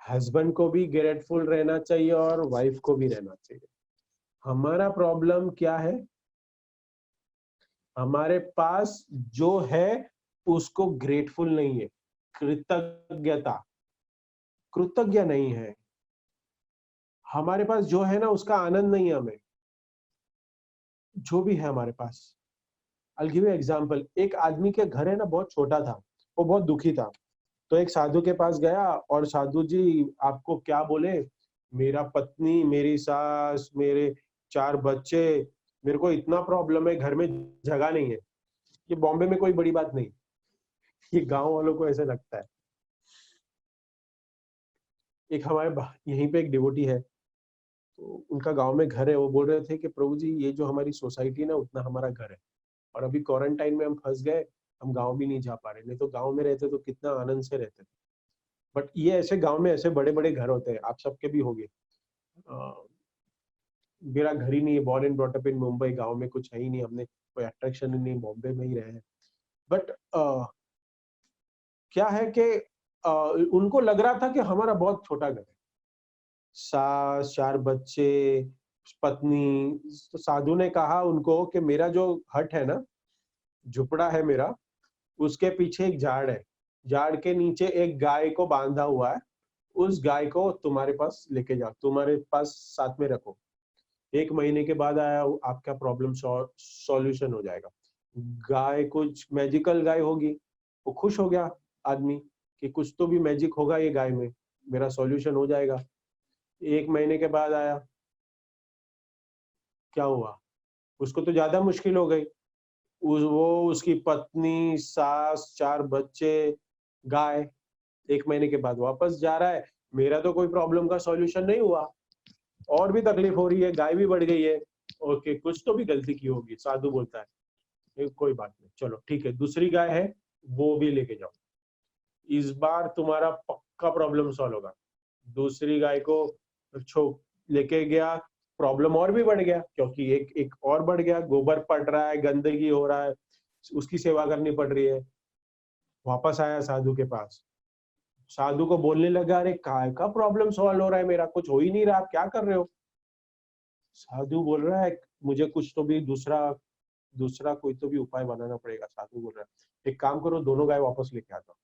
Husband को भी ग्रेटफुल रहना चाहिए और वाइफ को भी रहना चाहिए। हमारा प्रॉब्लम क्या है, हमारे पास जो है उसको ग्रेटफुल नहीं है, कृतज्ञता कृतज्ञ नहीं है। हमारे पास जो है ना उसका आनंद नहीं है हमें, जो भी है हमारे पास। I'll give you example. एक आदमी के घर है ना बहुत छोटा था, वो बहुत दुखी था, तो एक साधु के पास गया और साधु जी आपको क्या बोले, मेरा पत्नी, मेरी सास, मेरे 4 बच्चे, मेरे को इतना प्रॉब्लम है, घर में जगह नहीं है। ये बॉम्बे में कोई बड़ी बात नहीं, ये गांव वालों को ऐसे लगता है। एक हमारे यहीं पे एक डिवोटी है, तो उनका गांव में घर है, वो बोल रहे थे कि प्रभु जी ये जो हमारी सोसाइटी है ना उतना हमारा घर है, और अभी क्वारंटाइन में हम फंस गए, हम गांव भी नहीं जा पा रहे, नहीं तो गांव में रहते तो कितना आनंद से रहते। बट ये ऐसे गांव में ऐसे बड़े बड़े घर होते हैं, आप सबके भी होंगे। मेरा घर ही नहीं है, born and brought up in Mumbai, गांव में कुछ है ही नहीं, हमने कोई अट्रैक्शन ही नहीं, बॉम्बे में ही रहे हैं। बट क्या है कि उनको लग रहा था कि हमारा बहुत छोटा घर है, सास, 4 बच्चे, पत्नी। तो साधु ने कहा उनको कि मेरा जो हट है ना, झुपड़ा है मेरा, उसके पीछे एक झाड़ है, झाड़ के नीचे एक गाय को बांधा हुआ है, उस गाय को तुम्हारे पास लेके जाओ, तुम्हारे पास साथ में रखो, 1 महीने के बाद आया आपका प्रॉब्लम सॉल्यूशन हो जाएगा। गाय कुछ मैजिकल गाय होगी, वो खुश हो गया आदमी कि कुछ तो भी मैजिक होगा ये गाय में, मेरा सॉल्यूशन हो जाएगा। 1 महीने के बाद आया, क्या हुआ, उसको तो ज्यादा मुश्किल हो गई। वो, उसकी पत्नी, सास, 4 बच्चे, गाय, 1 महीने के बाद वापस जा रहा है, मेरा तो कोई प्रॉब्लम का सॉल्यूशन नहीं हुआ, और भी तकलीफ हो रही है, गाय भी बढ़ गई है। ओके, कुछ तो भी गलती की होगी, साधु बोलता है कोई बात नहीं, चलो ठीक है, दूसरी गाय है, वो भी लेके जाओ, इस बार तुम्हारा पक्का प्रॉब्लम सॉल्व होगा। दूसरी गाय को छो लेके गया, प्रॉब्लम और भी बढ़ गया, क्योंकि एक एक और बढ़ गया, गोबर पड़ रहा है, गंदगी हो रहा है, उसकी सेवा करनी पड़ रही है। वापस आया साधु के पास, साधु को बोलने लगा, अरे काय का प्रॉब्लम सॉल्व हो रहा है, मेरा कुछ हो ही नहीं रहा, आप क्या कर रहे हो। साधु बोल रहा है मुझे कुछ तो भी दूसरा दूसरा कोई तो भी उपाय बनाना पड़ेगा। साधु बोल रहा है एक काम करो, दोनों गाय वापस लेके आता हूँ।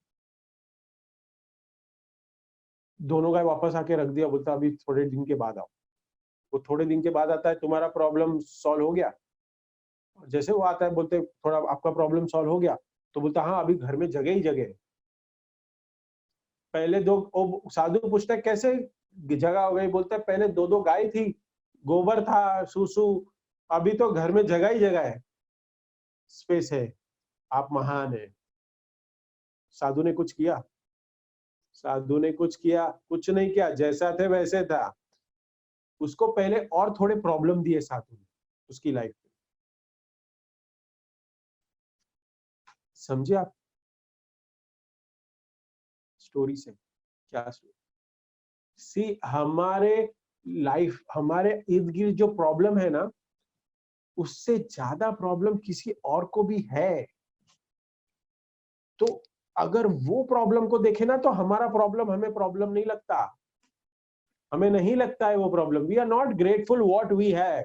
दोनों गाय वापस आके रख दिया, बोलता अभी थोड़े दिन के बाद आओ। वो थोड़े दिन के बाद आता है, तुम्हारा प्रॉब्लम सॉल्व हो गया। जैसे वो आता है, बोलते थोड़ा आपका प्रॉब्लम सॉल्व हो गया, तो बोलता हाँ अभी घर में जगह ही जगह है। पहले दो, साधु पूछता है कैसे जगह हो गई, बोलता है पहले 2-2 गाय थी, गोबर था, सुसु, अभी तो घर में जगह ही जगह है, स्पेस है, आप महान है। साधु ने कुछ किया? साधु ने कुछ किया? कुछ नहीं किया, जैसा थे वैसे था। उसको पहले और थोड़े प्रॉब्लम दिए साधु ने उसकी लाइफ में। समझे आप स्टोरी से क्या? सी हमारे लाइफ, हमारे इर्द गिर्द जो प्रॉब्लम है ना, उससे ज्यादा प्रॉब्लम किसी और को भी है। तो अगर वो प्रॉब्लम को देखे ना, तो हमारा प्रॉब्लम हमें प्रॉब्लम नहीं लगता, हमें नहीं लगता है वो problem. We are not grateful what we have.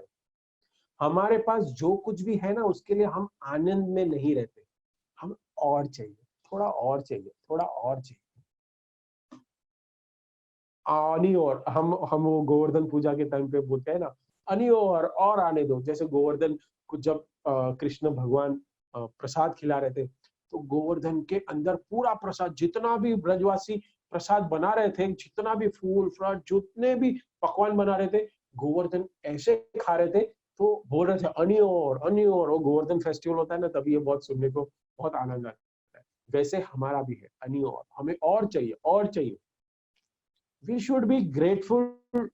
हमारे पास जो कुछ भी है ना उसके लिए हम आनंद में नहीं रहते, हम और चाहिए, थोड़ा और चाहिए, थोड़ा और चाहिए। आनी और हम वो गोवर्धन पूजा के टाइम पे बोलते हैं ना, अनि और आने दो। जैसे गोवर्धन को जब कृष्ण भगवान प्रसाद खिला रहे थे, तो गोवर्धन के अंदर पूरा प्रसाद, जितना भी ब्रजवासी प्रसाद बना रहे थे, जितना भी फूल फल, जितने भी पकवान बना रहे थे, गोवर्धन ऐसे खा रहे थे, तो बोल रहे थे अनि और। वो गोवर्धन फेस्टिवल होता है ना, तभी ये बहुत सुनने को बहुत आनंद आता है। वैसे हमारा भी है अनि, और हमें और चाहिए, और चाहिए। We should be grateful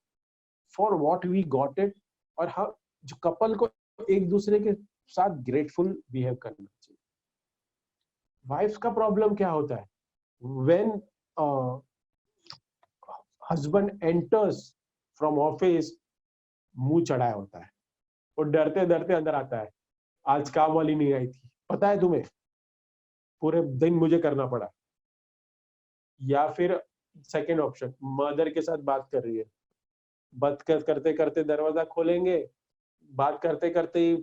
for what we got it. और हम जो कपल को एक दूसरे के साथ ग्रेटफुल बिहेव करना चाहिए। वाइफ का प्रॉब्लम क्या होता है, when husband enters from office, मुंह चढ़ाया होता है, वो डरते डरते अंदर आता है, आज काम वाली नहीं आई थी, पता है तुम्हें, पूरे दिन मुझे करना पड़ा। या फिर सेकेंड ऑप्शन, मदर के साथ बात कर रही है, बात करते करते दरवाजा खोलेंगे, बात करते करते ही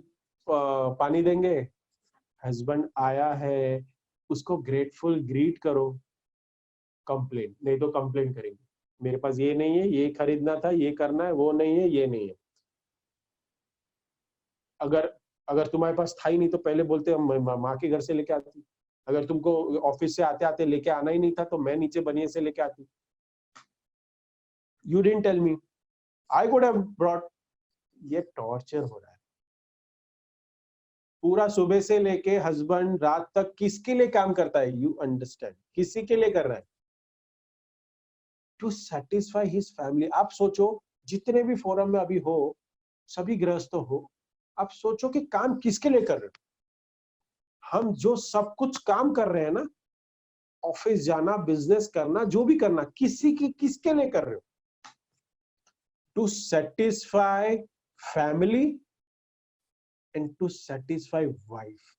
पानी देंगे, हस्बैंड आया है, उसको ग्रेटफुल ग्रीट करो, कंप्लेन नहीं तो कंप्लेन करेंगे, मेरे पास ये नहीं है, ये खरीदना था, ये करना है, वो नहीं है, ये नहीं है। अगर अगर तुम्हारे पास था ही नहीं तो पहले बोलते हम माँ के घर से लेके आती, अगर तुमको ऑफिस से आते आते लेके आना ही नहीं था तो मैं नीचे बनिए से लेके आती, you didn't tell me, I could have brought. ये टॉर्चर हो रहा है पूरा, सुबह से लेके हस्बैंड रात तक किसके लिए काम करता है, यू अंडरस्टैंड, किसी के लिए कर रहा है, टू सेटिस्फाई हिज फैमिली। आप सोचो, जितने भी फोरम में अभी हो, सभी गृहस्थ हो, आप सोचो कि काम किसके लिए कर रहे हो। हम जो सब कुछ काम कर रहे हैं ना, ऑफिस जाना, बिजनेस करना, जो भी करना, किसके लिए कर रहे हो, to satisfy family and to satisfy wife.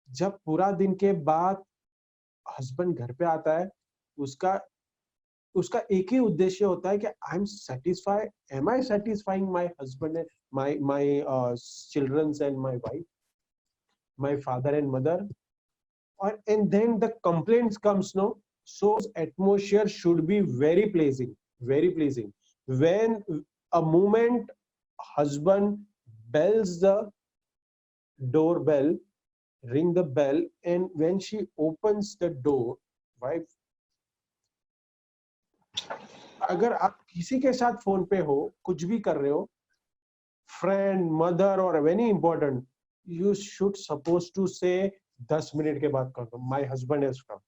जब पूरा दिन के बाद हस्बैंड घर पे आता है, उसका उसका एक ही उद्देश्य होता है कि I am satisfy, am I satisfying my husband, my childrens and my wife, my father and mother, and then the complaints comes, no, so atmosphere should be very pleasing, very pleasing. When a moment husband bells the doorbell, ring the bell, and when she opens the door, wife, अगर आप किसी के साथ phone पे हो, कुछ भी कर रहे हो, फ्रेंड, मदर और very important, you should suppose to से 10 मिनट के बाद कर दो, my husband has come,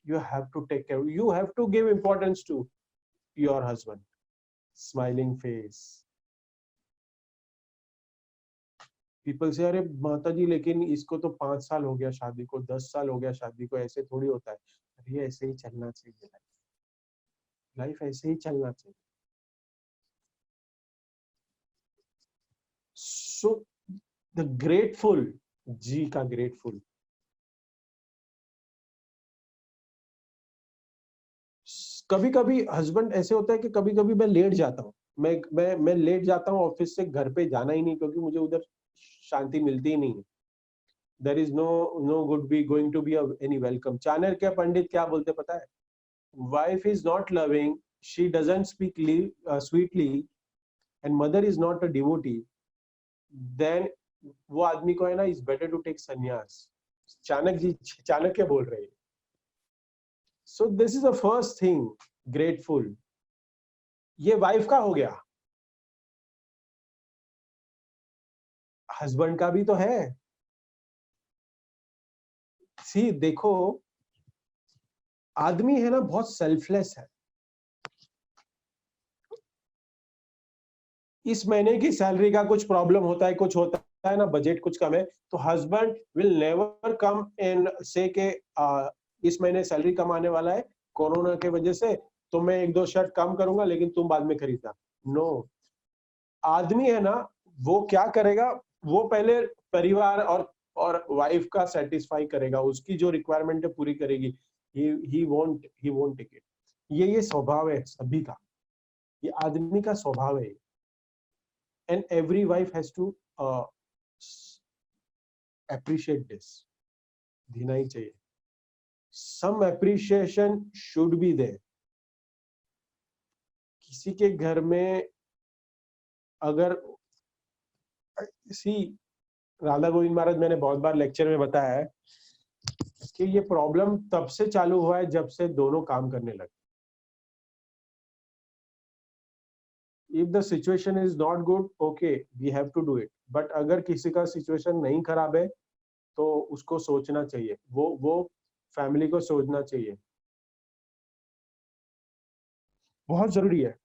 you have to take care, you have to give importance to your husband, smiling face. People say, अरे माता जी लेकिन इसको तो 5 साल हो गया शादी को, 10 साल हो गया शादी को, ऐसे थोड़ी होता है। अरे ऐसे ही चलना चाहिए, लाइफ ऐसे ही चलना चाहिए। सो द ग्रेटफुल, जी का ग्रेटफुल, कभी कभी हस्बैंड ऐसे होता है कि कभी कभी मैं लेट जाता हूँ, मैं लेट जाता हूँ ऑफिस से, घर पे जाना ही नहीं, क्योंकि मुझे उधर शांति मिलती ही नहीं है। There is no good be going to be any welcome. Chanakya पंडित क्या बोलते पता है, wife is not loving, she doesn't speak sweetly, and mother is not a devotee, then वो आदमी को है ना, is better to take sannyas. Chanakya बोल रहे हैं। So this is the first thing, grateful. ये वाइफ का हो गया, हस्बैंड का भी तो है। सी देखो, आदमी है ना बहुत सेल्फलेस है। इस महीने की सैलरी का कुछ प्रॉब्लम होता है, कुछ होता है ना, बजट कुछ कम है, तो husband will never come and से के इस महीने सैलरी कम आने वाला है कोरोना के वजह से, तो मैं 1-2 शर्ट कम करूंगा, लेकिन तुम बाद में खरीदना। नो, आदमी है ना, वो क्या करेगा, वो पहले परिवार और वाइफ का सेटिस्फाई करेगा, उसकी जो रिक्वायरमेंट है पूरी करेगी। He won't take it. ये स्वभाव है सभी का, ये आदमी का स्वभाव है। And every wife has to appreciate this, देना ही चाहिए। some appreciation should be there। किसी के घर में अगर सी, राधा गोविंद महाराज, मैंने बहुत बार लेक्चर में बताया है कि ये प्रॉब्लम तब से चालू हुआ है जब से दोनों काम करने लगे। If the situation is not good, okay, we have to do it, but अगर किसी का सिचुएशन नहीं खराब है तो उसको सोचना चाहिए, वो फैमिली को सोचना चाहिए, बहुत जरूरी है।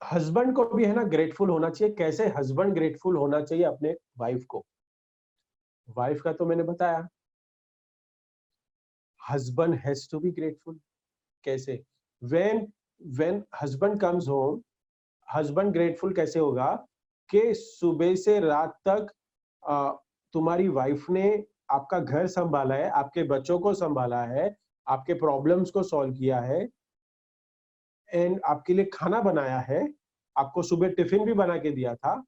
हस्बैंड को भी है ना ग्रेटफुल होना चाहिए। कैसे हस्बैंड ग्रेटफुल होना चाहिए अपने वाइफ को, वाइफ का तो मैंने बताया, husband has to be grateful. कैसे, when when husband comes home, husband grateful कैसे होगा कि सुबह से रात तक तुम्हारी वाइफ ने आपका घर संभाला है, आपके बच्चों को संभाला है, आपके प्रॉब्लम्स को सॉल्व किया है, एंड आपके लिए खाना बनाया है, आपको सुबह टिफिन भी बना के दिया था।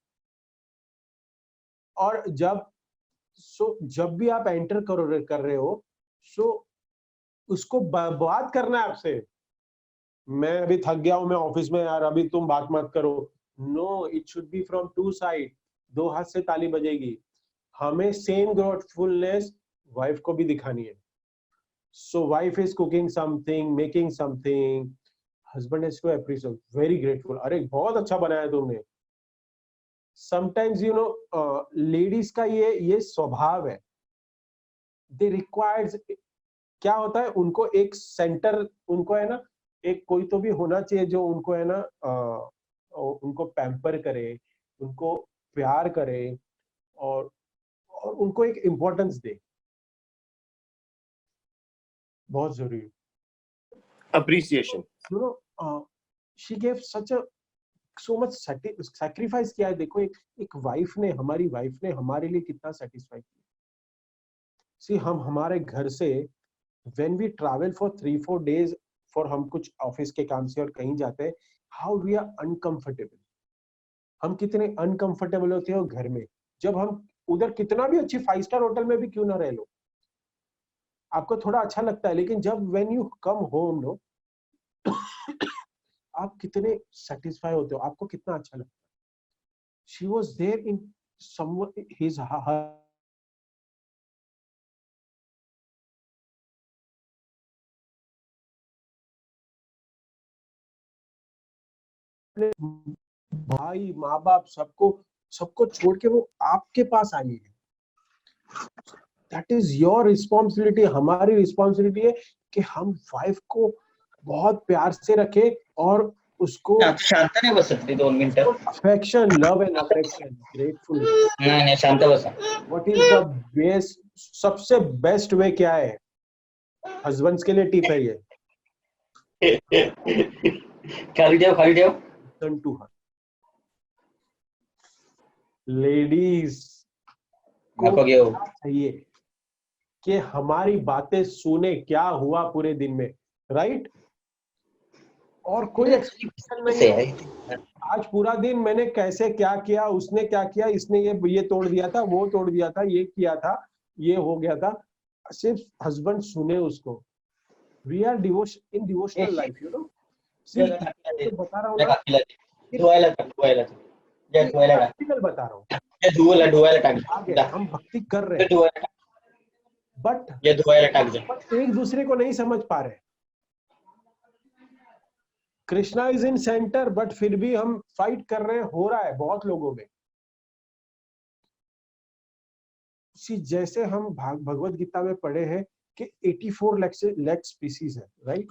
और जब भी आप एंटर कर रहे हो, सो उसको बात करना है आपसे। मैं अभी थक गया हूं, मैं ऑफिस में, यार अभी तुम बात मत करो। No, it should be from two side, दो हाथ से ताली बजेगी। हमें सेम ग्रेटफुलनेस वाइफ को भी दिखानी है। So wife is cooking something, making something, husband is to appreciate, very grateful, अरे बहुत अच्छा बनाया तुमने। समटाइम्स लेडीज का ये स्वभाव है, दे रिक्वायर्स, क्या होता है, उनको एक सेंटर, उनको है ना, एक कोई तो भी होना चाहिए जो उनको है ना, उनको पैम्पर करे, उनको प्यार करे, और उनको एक इम्पोर्टेंस दे, बहुत जरूरी। appreciation. She gave such a so much sacrifice किया है। देखो एक वाइफ ने, हमारी वाइफ ने हमारे लिए कितना सेटिस्फाई किया। सी हम हमारे घर से when we travel for 3-4 days, for हम कुछ ऑफिस के काम से और कहीं जाते हैं, how we are uncomfortable, हम कितने अनकंफर्टेबल होते हैं घर में। जब हम उधर कितना भी अच्छी 5 स्टार होटल में भी क्यों ना रह लो, आपको थोड़ा अच्छा लगता है, लेकिन जब when you come home, no आप कितने सेटिस्फाई होते हो, आपको कितना अच्छा लगता है। she was there in someone, his her भाई माँ बाप सबको सबको छोड़ के वो आपके पास आई है। That is your responsibility. हमारी रिस्पॉन्सिबिलिटी है कि हम वाइफ को बहुत प्यार से रखें और उसको शांत नाही बसत रे 2 मिनिटं। Affection, love and affection, gratefulness. नाही शांत बसा। व्हाट इज द बेस्ट, सबसे बेस्ट वे क्या है? हस्बैंड्स के लिए टिप है ये, खाली ठेव। Turn to her. लेडीज को क्या चाहिए कि हमारी बातें सुने, क्या हुआ पूरे दिन में, राइट? और कोई एक्सप्लेनेशन नहीं है, आज पूरा दिन मैंने कैसे क्या किया, उसने क्या किया, इसने ये तोड़ दिया था, वो तोड़ दिया था, ये किया था, ये हो गया था। सिर्फ हस्बैंड सुने उसको। We are in devotional life, you know. तो बता रहा हूँ ना, प्रैक्टिकल बता रहा हूँ, हम भक्ति कर रहे हैं, बट एक दूसरे को नहीं समझ पा रहे। Krishna is in centre, but फिर भी हम फाइट कर रहे हैं, हो रहा है बहुत लोगों में। जैसे हम भगवत गीता में पढ़े हैं कि 84 लाख स्पीसीज है, राइट?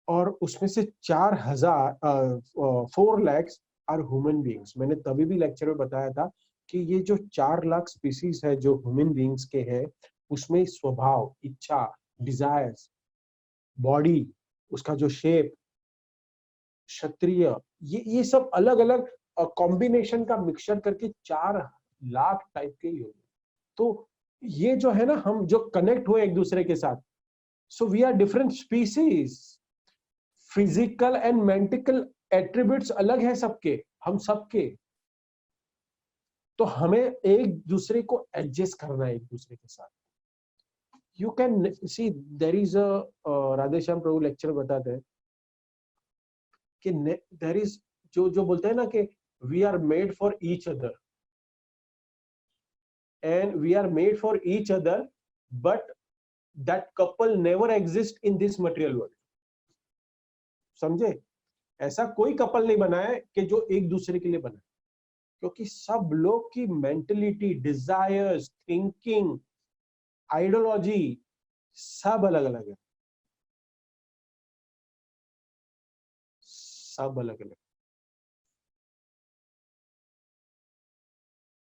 और उसमें से 4 लाख आर ह्यूमन बीइंग्स। मैंने तभी भी लेक्चर में बताया था कि ये जो 4 लाख स्पीसीज है जो ह्यूमन बीइंग्स के हैं, उसमें स्वभाव, इच्छा, डिजायर्स, बॉडी, उसका जो शेप, क्षत्रिय, ये सब अलग अलग कॉम्बिनेशन का मिक्सचर करके 4 लाख टाइप के ही होंगे। तो ये जो है ना, हम जो कनेक्ट हुए एक दूसरे के साथ, so we are different species. Physical and mental attributes अलग है सबके, हम सबके। तो हमें एक दूसरे को एडजस्ट करना है एक दूसरे के साथ। You can see there is a, Radheshyam Prabhu lecture बताते हैं कि देयर इज, जो बोलते हैं ना कि we are made for each other, and we are made for each other, but that couple never exist in this material world. समझे? ऐसा कोई कपल नहीं बना है कि जो एक दूसरे के लिए बना है, क्योंकि सब लोग की मेंटलिटी, डिजायर्स, थिंकिंग, आइडियोलॉजी सब अलग अलग है, सब अलग अलग।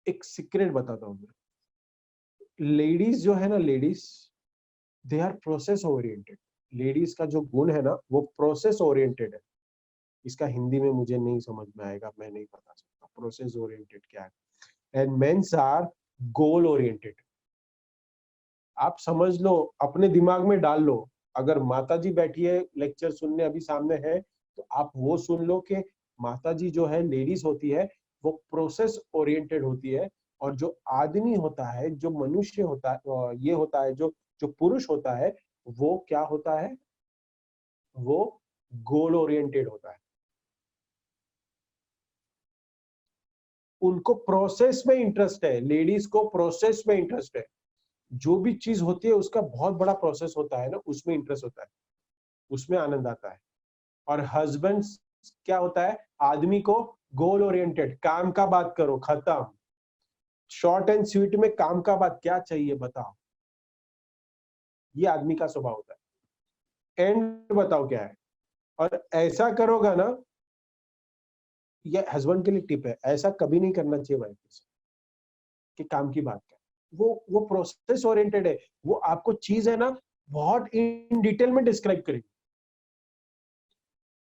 एक सीक्रेट बताता हूं मैं। लेडीज जो है ना, ladies, they are process oriented. Ladies का जो गुण है ना वो प्रोसेस ओरिएंटेड है। इसका हिंदी में मुझे नहीं समझ में आएगा, मैं नहीं बता सकता प्रोसेस ओरिएंटेड क्या है। And mens are goal oriented. आप समझ लो, अपने दिमाग में डाल लो, अगर माताजी बैठी है लेक्चर सुनने अभी सामने है तो आप वो सुन लो कि माताजी जो है लेडीज होती है वो प्रोसेस ओरिएंटेड होती है, और जो आदमी होता है, जो मनुष्य होता है, ये होता है जो जो पुरुष होता है, वो क्या होता है, वो गोल ओरिएंटेड होता है। उनको प्रोसेस में इंटरेस्ट है, लेडीज को प्रोसेस में इंटरेस्ट है। जो भी चीज होती है उसका बहुत बड़ा प्रोसेस होता है ना, उसमें इंटरेस्ट होता है, उसमें आनंद आता है। और हस्बैंड क्या होता है, आदमी को गोल ओरिएंटेड, काम का बात करो, खत्म, शॉर्ट एंड स्वीट में काम का बात, क्या चाहिए बताओ, ये आदमी का स्वभाव होता है। एंड बताओ क्या है, और ऐसा करोगा ना, ये हस्बैंड के लिए टिप है, ऐसा कभी नहीं करना चाहिए वाइफ के साथ कि काम की बात कर। वो प्रोसेस ओरिएंटेड है, वो आपको चीज है ना बहुत इन डिटेल में डिस्क्राइब करेगी,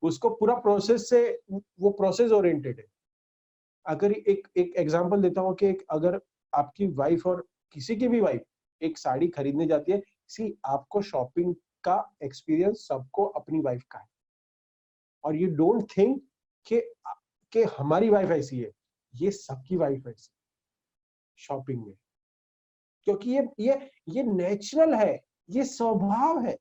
उसको पूरा प्रोसेस से, वो प्रोसेस ओरिएंटेड है। अगर एक एक एग्जांपल देता हूँ कि अगर आपकी वाइफ और किसी की भी वाइफ एक साड़ी खरीदने जाती है, सी आपको शॉपिंग का एक्सपीरियंस सबको अपनी वाइफ का है, और यू डोंट थिंक कि हमारी वाइफ ऐसी है, ये सबकी वाइफ ऐसी शॉपिंग में, क्योंकि ये नेचुरल है, ये स्वभाव है।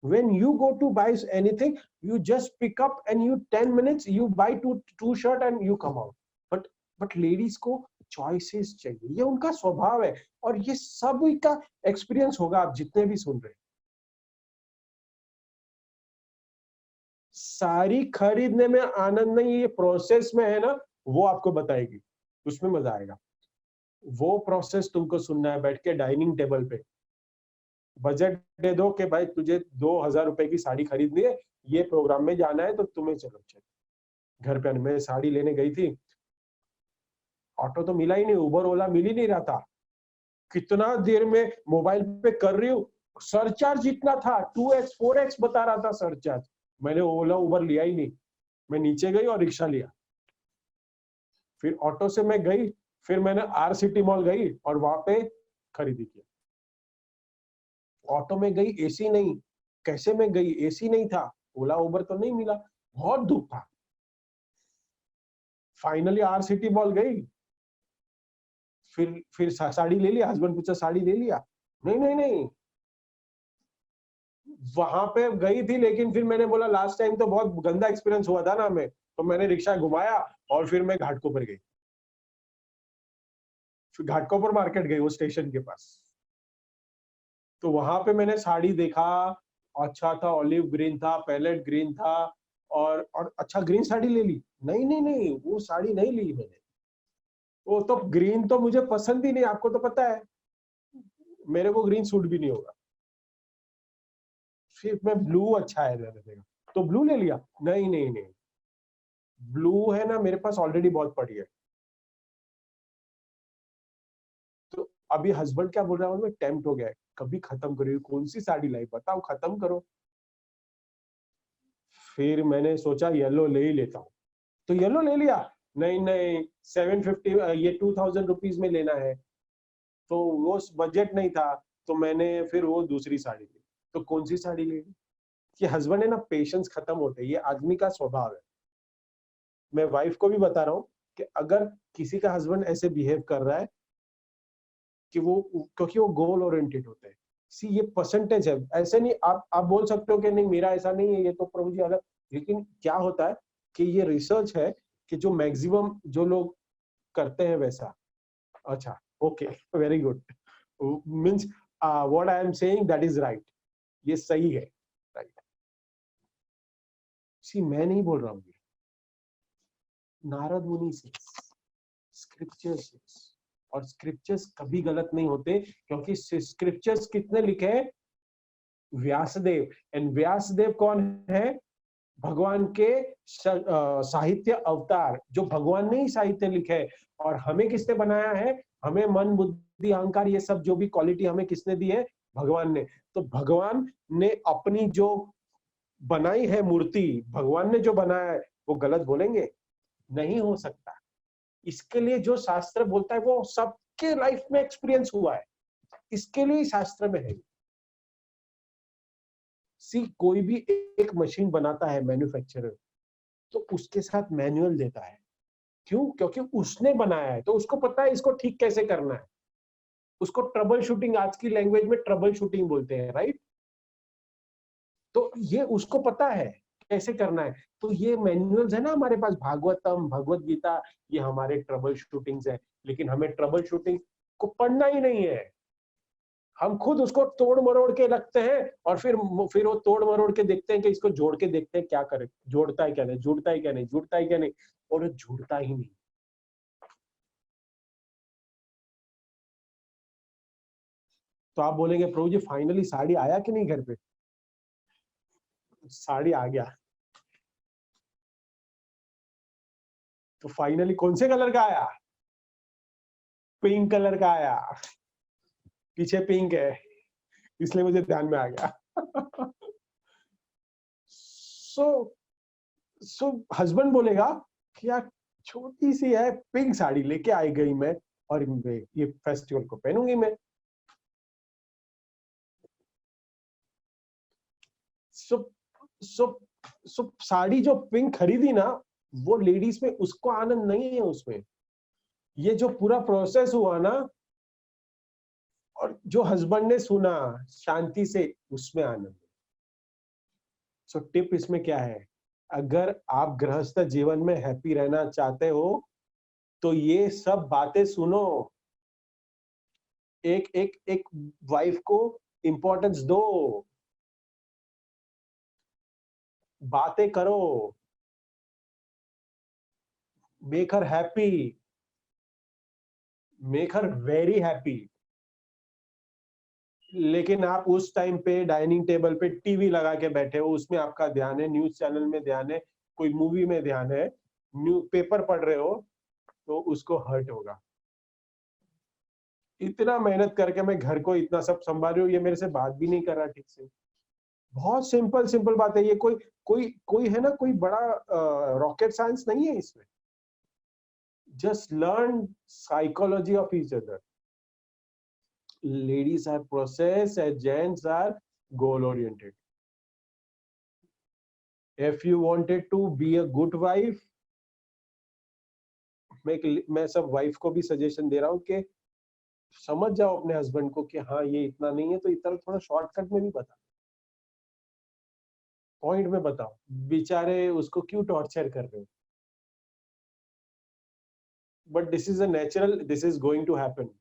When you go to buy anything, you just pick up and you 10 minutes you buy two shirt and you come out. But ladies को choices चाहिए, ये उनका स्वभाव है, और ये सभी का एक्सपीरियंस होगा, आप जितने भी सुन रहे हैं। सारी खरीदने में आनंद नहीं, ये प्रोसेस में है ना, वो आपको बताएगी, उसमें मजा आएगा। वो प्रोसेस तुमको सुनना है बैठ के डाइनिंग टेबल पे। बजट दे दो कि भाई तुझे 2000 रुपए की साड़ी खरीदनी है, ये प्रोग्राम में जाना है, तो तुम्हें चलो घर पे। मैं साड़ी लेने गई थी, ऑटो तो मिला ही नहीं, उबर ओला मिल ही नहीं रहा था, कितना देर में मोबाइल पे कर रही हूँ, सरचार्ज इतना था, 2x 4x बता रहा था सरचार्ज। मैंने ओला उबर लिया ही नहीं, मैं नीचे गई और रिक्शा लिया, फिर ऑटो से मैं गई, फिर मैंने आर सिटी मॉल गई और वहां पे खरीदी किया। ऑटो में गई, एसी नहीं, कैसे में गई, एसी नहीं था, ओला उबर तो नहीं मिला, बहुत धूप था। फाइनली आर सिटी मॉल गई, फिर साड़ी ले लिया, हस्बैंड पूछा साड़ी ले लिया, नहीं नहीं नहीं, वहां पे गई थी, लेकिन फिर मैंने बोला लास्ट टाइम तो बहुत गंदा एक्सपीरियंस हुआ था ना हमें, तो मैंने रिक्शा घुमाया और फिर मैं घाटकोपर गई, फिर घाटकोपर मार्केट गई, वो स्टेशन के पास, तो वहां पे मैंने साड़ी देखा, अच्छा था, ऑलिव ग्रीन था, पैलेट ग्रीन था, और अच्छा ग्रीन साड़ी ले ली, नहीं नहीं नहीं, वो साड़ी नहीं ली मैंने, वो तो ग्रीन तो मुझे पसंद ही नहीं, आपको तो पता है मेरे को ग्रीन सूट भी नहीं होगा, फिर मैं ब्लू अच्छा है देखा, तो ब्लू ले लिया, नहीं नहीं नहीं, ब्लू है ना मेरे पास ऑलरेडी बहुत पड़ी है। तो अभी हस्बैंड क्या बोल रहा है, मैं टेम्प्ट हो गया है, कभी खत्म करो, कौन सी साड़ी लाई बताओ, खत्म करो। फिर मैंने सोचा येलो ले ही लेता हूँ, तो येलो ले लिया, नहीं नहीं 750, ये 2000 रुपीज में लेना है, तो वो बजट नहीं था, तो मैंने फिर वो दूसरी साड़ी ली। तो कौन सी साड़ी ली, कि हस्बैंड है ना, पेशेंस खत्म होते हैं, ये आदमी का स्वभाव है। मैं वाइफ को भी बता रहा हूँ कि अगर किसी का हस्बैंड ऐसे बिहेव कर रहा है कि वो, क्योंकि वो गोल ओरिएंटेड होते हैं, सी ये परसेंटेज है, ऐसे नहीं आप बोल सकते हो कि नहीं मेरा ऐसा नहीं है, ये तो प्रभु जी अलग, लेकिन क्या होता है कि ये रिसर्च है कि जो मैक्सिमम जो लोग करते हैं वैसा। अच्छा, okay, very good, means what I am saying that is right, ये सही है, राइट। सी मैं नहीं बोल रहा हूँ, नारद मुनि से, स्क्रिप्चर्स, और स्क्रिप्चर्स कभी गलत नहीं होते, क्योंकि स्क्रिप्चर्स कितने लिखे हैं, व्यासदेव, एंड व्यासदेव कौन है, भगवान के साहित्य अवतार, जो भगवान ने ही साहित्य लिखे है, और हमें किसने बनाया है, हमें मन बुद्धि अहंकार ये सब जो भी क्वालिटी हमें किसने दी है, भगवान ने, तो भगवान ने अपनी जो बनाई है मूर्ति, भगवान ने जो बनाया है, वो गलत बोलेंगे? नहीं हो सकता। इसके लिए जो शास्त्र बोलता है वो सबके लाइफ में एक्सपीरियंस हुआ है, इसके लिए शास्त्र में है। सी कोई भी एक मशीन बनाता है मैन्युफैक्चरर, तो उसके साथ मैनुअल देता है। क्यों? क्योंकि उसने बनाया है, तो उसको पता है इसको ठीक कैसे करना है। उसको ट्रबल शूटिंग, आज की लैंग्वेज में ट्रबल शूटिंग बोलते हैं, राइट? तो ये उसको पता है कैसे करना है। तो ये मैनुअल्स है ना हमारे पास, भागवतम, भगवत गीता, ये हमारे ट्रबल शूटिंग्स है। लेकिन हमें ट्रबल शूटिंग को पढ़ना ही नहीं है, हम खुद उसको तोड़ मरोड़ के रखते हैं, और फिर वो तोड़ मरोड़ के देखते हैं कि इसको जोड़ के देखते हैं क्या करे, जोड़ता है क्या नहीं, जुड़ता है क्या नहीं, जुड़ता है क्या नहीं, और जुड़ता ही नहीं। तो आप बोलेंगे प्रभु जी फाइनली साड़ी आया कि नहीं घर पे? साड़ी आ गया। तो फाइनली कौन से कलर का आया? पिंक कलर का आया। पीछे पिंक है, इसलिए मुझे ध्यान में आ गया। सो सो हस्बैंड बोलेगा कि यार छोटी सी है, पिंक साड़ी लेके आई गई मैं, और ये फेस्टिवल को पहनूंगी मैं। सो सो सो साड़ी जो पिंक खरीदी ना, वो लेडीज में उसको आनंद नहीं है उसमें। ये जो पूरा प्रोसेस हुआ ना, और जो हस्बैंड ने सुना शांति से, उसमें आनंद। सो टिप इसमें क्या है? अगर आप गृहस्थ जीवन में हैप्पी रहना चाहते हो, तो ये सब बातें सुनो। एक एक एक वाइफ को इंपॉर्टेंस दो, बातें करो, make her happy, make her very happy. लेकिन आप उस टाइम पे डाइनिंग टेबल पे टीवी लगा के बैठे हो, उसमें आपका ध्यान है, न्यूज चैनल में ध्यान है, कोई मूवी में ध्यान है, न्यू पेपर पढ़ रहे हो, तो उसको हर्ट होगा। इतना मेहनत करके मैं घर को इतना सब संभाल रही हूँ, ये मेरे से बात भी नहीं कर रहा ठीक से। बहुत सिंपल सिंपल बात है ये, कोई कोई कोई है ना, कोई बड़ा रॉकेट साइंस नहीं है इसमें। Just learn psychology of each other. Ladies are process and gents are goal oriented. If you wanted to be a good wife, मैं सब वाइफ को भी सजेशन दे रहा हूँ कि समझ जाओ अपने हस्बैंड को कि हाँ ये इतना नहीं है, तो इतना थोड़ा शॉर्टकट में भी बता, पॉइंट में बताओ, बेचारे उसको क्यों टॉर्चर कर रहे हो। But this is a natural, this is going to happen.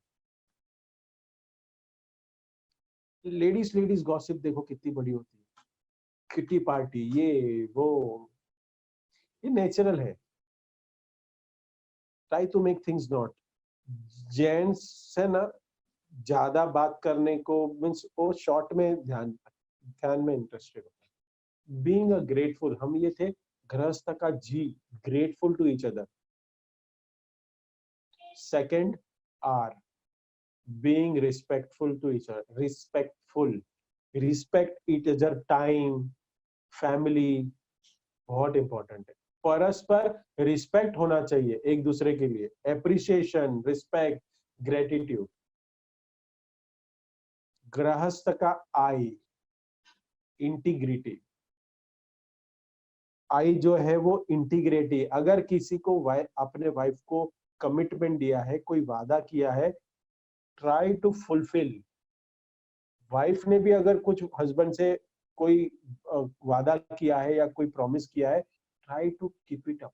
Ladies ladies gossip देखो कितनी बड़ी होती है, किटी पार्टी, ये वो, ये नेचुरल है। Try to make things not. Gents से ना ज्यादा बात करने को, मीन्स वो शॉर्ट में ध्यान में इंटरेस्टेड होता है। बीइंग अ ग्रेटफुल, हम ये थे गृहस्थ का जी, grateful to each other. Second are being respectful to each other, respectful, respect each other time, family, बहुत इंपॉर्टेंट है। परस्पर रिस्पेक्ट होना चाहिए एक दूसरे के लिए, एप्रिसिएशन, रिस्पेक्ट, ग्रेटिट्यूड। गृहस्थ का आई, इंटीग्रिटी। आई जो है वो इंटीग्रिटी। अगर किसी को अपने वाइफ को कमिटमेंट दिया है, कोई वादा किया है, ट्राई टू फुलफिल। वाइफ ने भी अगर कुछ हस्बैंड से कोई वादा किया है या कोई प्रॉमिस किया है, try to keep it up,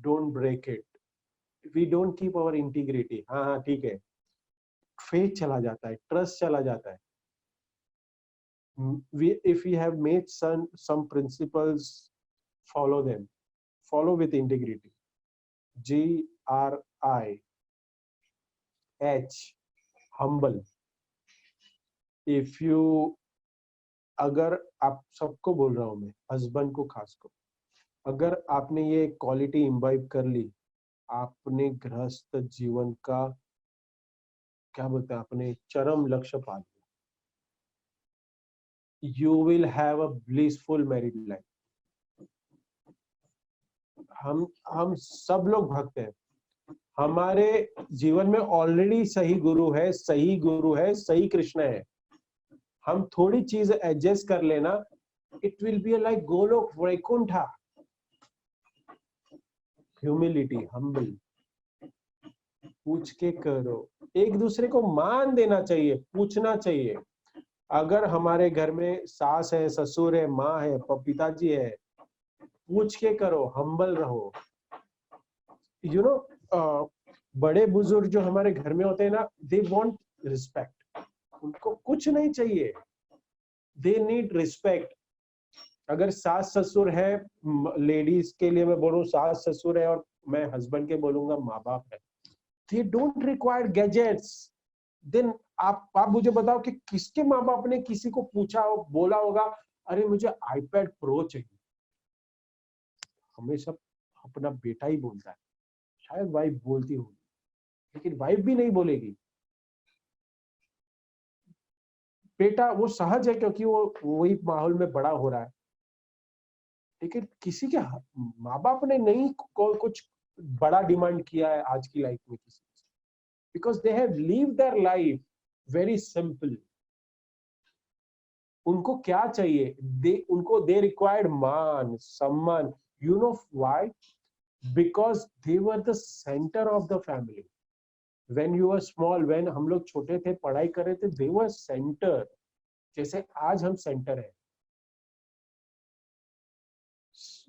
don't break it. We don't keep our integrity, हाँ हाँ ठीक है, फेथ चला जाता है, ट्रस्ट चला जाता है। If we have made some principles, follow them, follow with integrity. GRIH, humble. If you, अगर आप सबको बोल रहा हूं मैं, हस्बैंड को खास को, अगर आपने ये क्वालिटी इम्बाइब कर ली, आपने गृहस्थ जीवन का क्या बोलते हैं, अपने चरम लक्ष्य पा लिया, you will have a blissful married life. हम सब लोग भक्त हैं, हमारे जीवन में ऑलरेडी सही गुरु है, सही गुरु है, सही कृष्ण है। हम थोड़ी चीज एडजस्ट कर लेना, it will be like Golok Vaikuntha. Humility, humble, पूछ के करो, एक दूसरे को मान देना चाहिए, पूछना चाहिए। अगर हमारे घर में सास है, ससुर है, माँ है, पिताजी है, पूछ के करो, हम्बल रहो। यू नो, बड़े बुजुर्ग जो हमारे घर में होते हैं ना, दे वांट रिस्पेक्ट, उनको कुछ नहीं चाहिए, दे नीड रिस्पेक्ट। अगर सास ससुर है, लेडीज के लिए मैं बोलूं सास ससुर है, और मैं हस्बैंड के बोलूंगा माँ बाप है, they don't require gadgets. Then आप मुझे बताओ कि किसके माँ बाप ने किसी को पूछा हो, बोला होगा अरे मुझे आईपैड प्रो चाहिए। हमेशा अपना बेटा ही बोलता है, शायद वाइफ बोलती होगी, लेकिन वाइफ भी नहीं बोलेगी। बेटा वो सहज है क्योंकि वो वही माहौल में बड़ा हो रहा है, लेकिन किसी के माँ बाप ने नहीं कुछ बड़ा डिमांड किया है आज की लाइफ में किसी से, because they have lived their life very simple. उनको क्या चाहिए, दे रिक्वायर्ड मान, सम्मान। You know why? Because they were the centre of the family. When you are small, when हम लोग छोटे थे, पढ़ाई कर रहे थे, दे वर सेंटर, जैसे आज हम सेंटर है।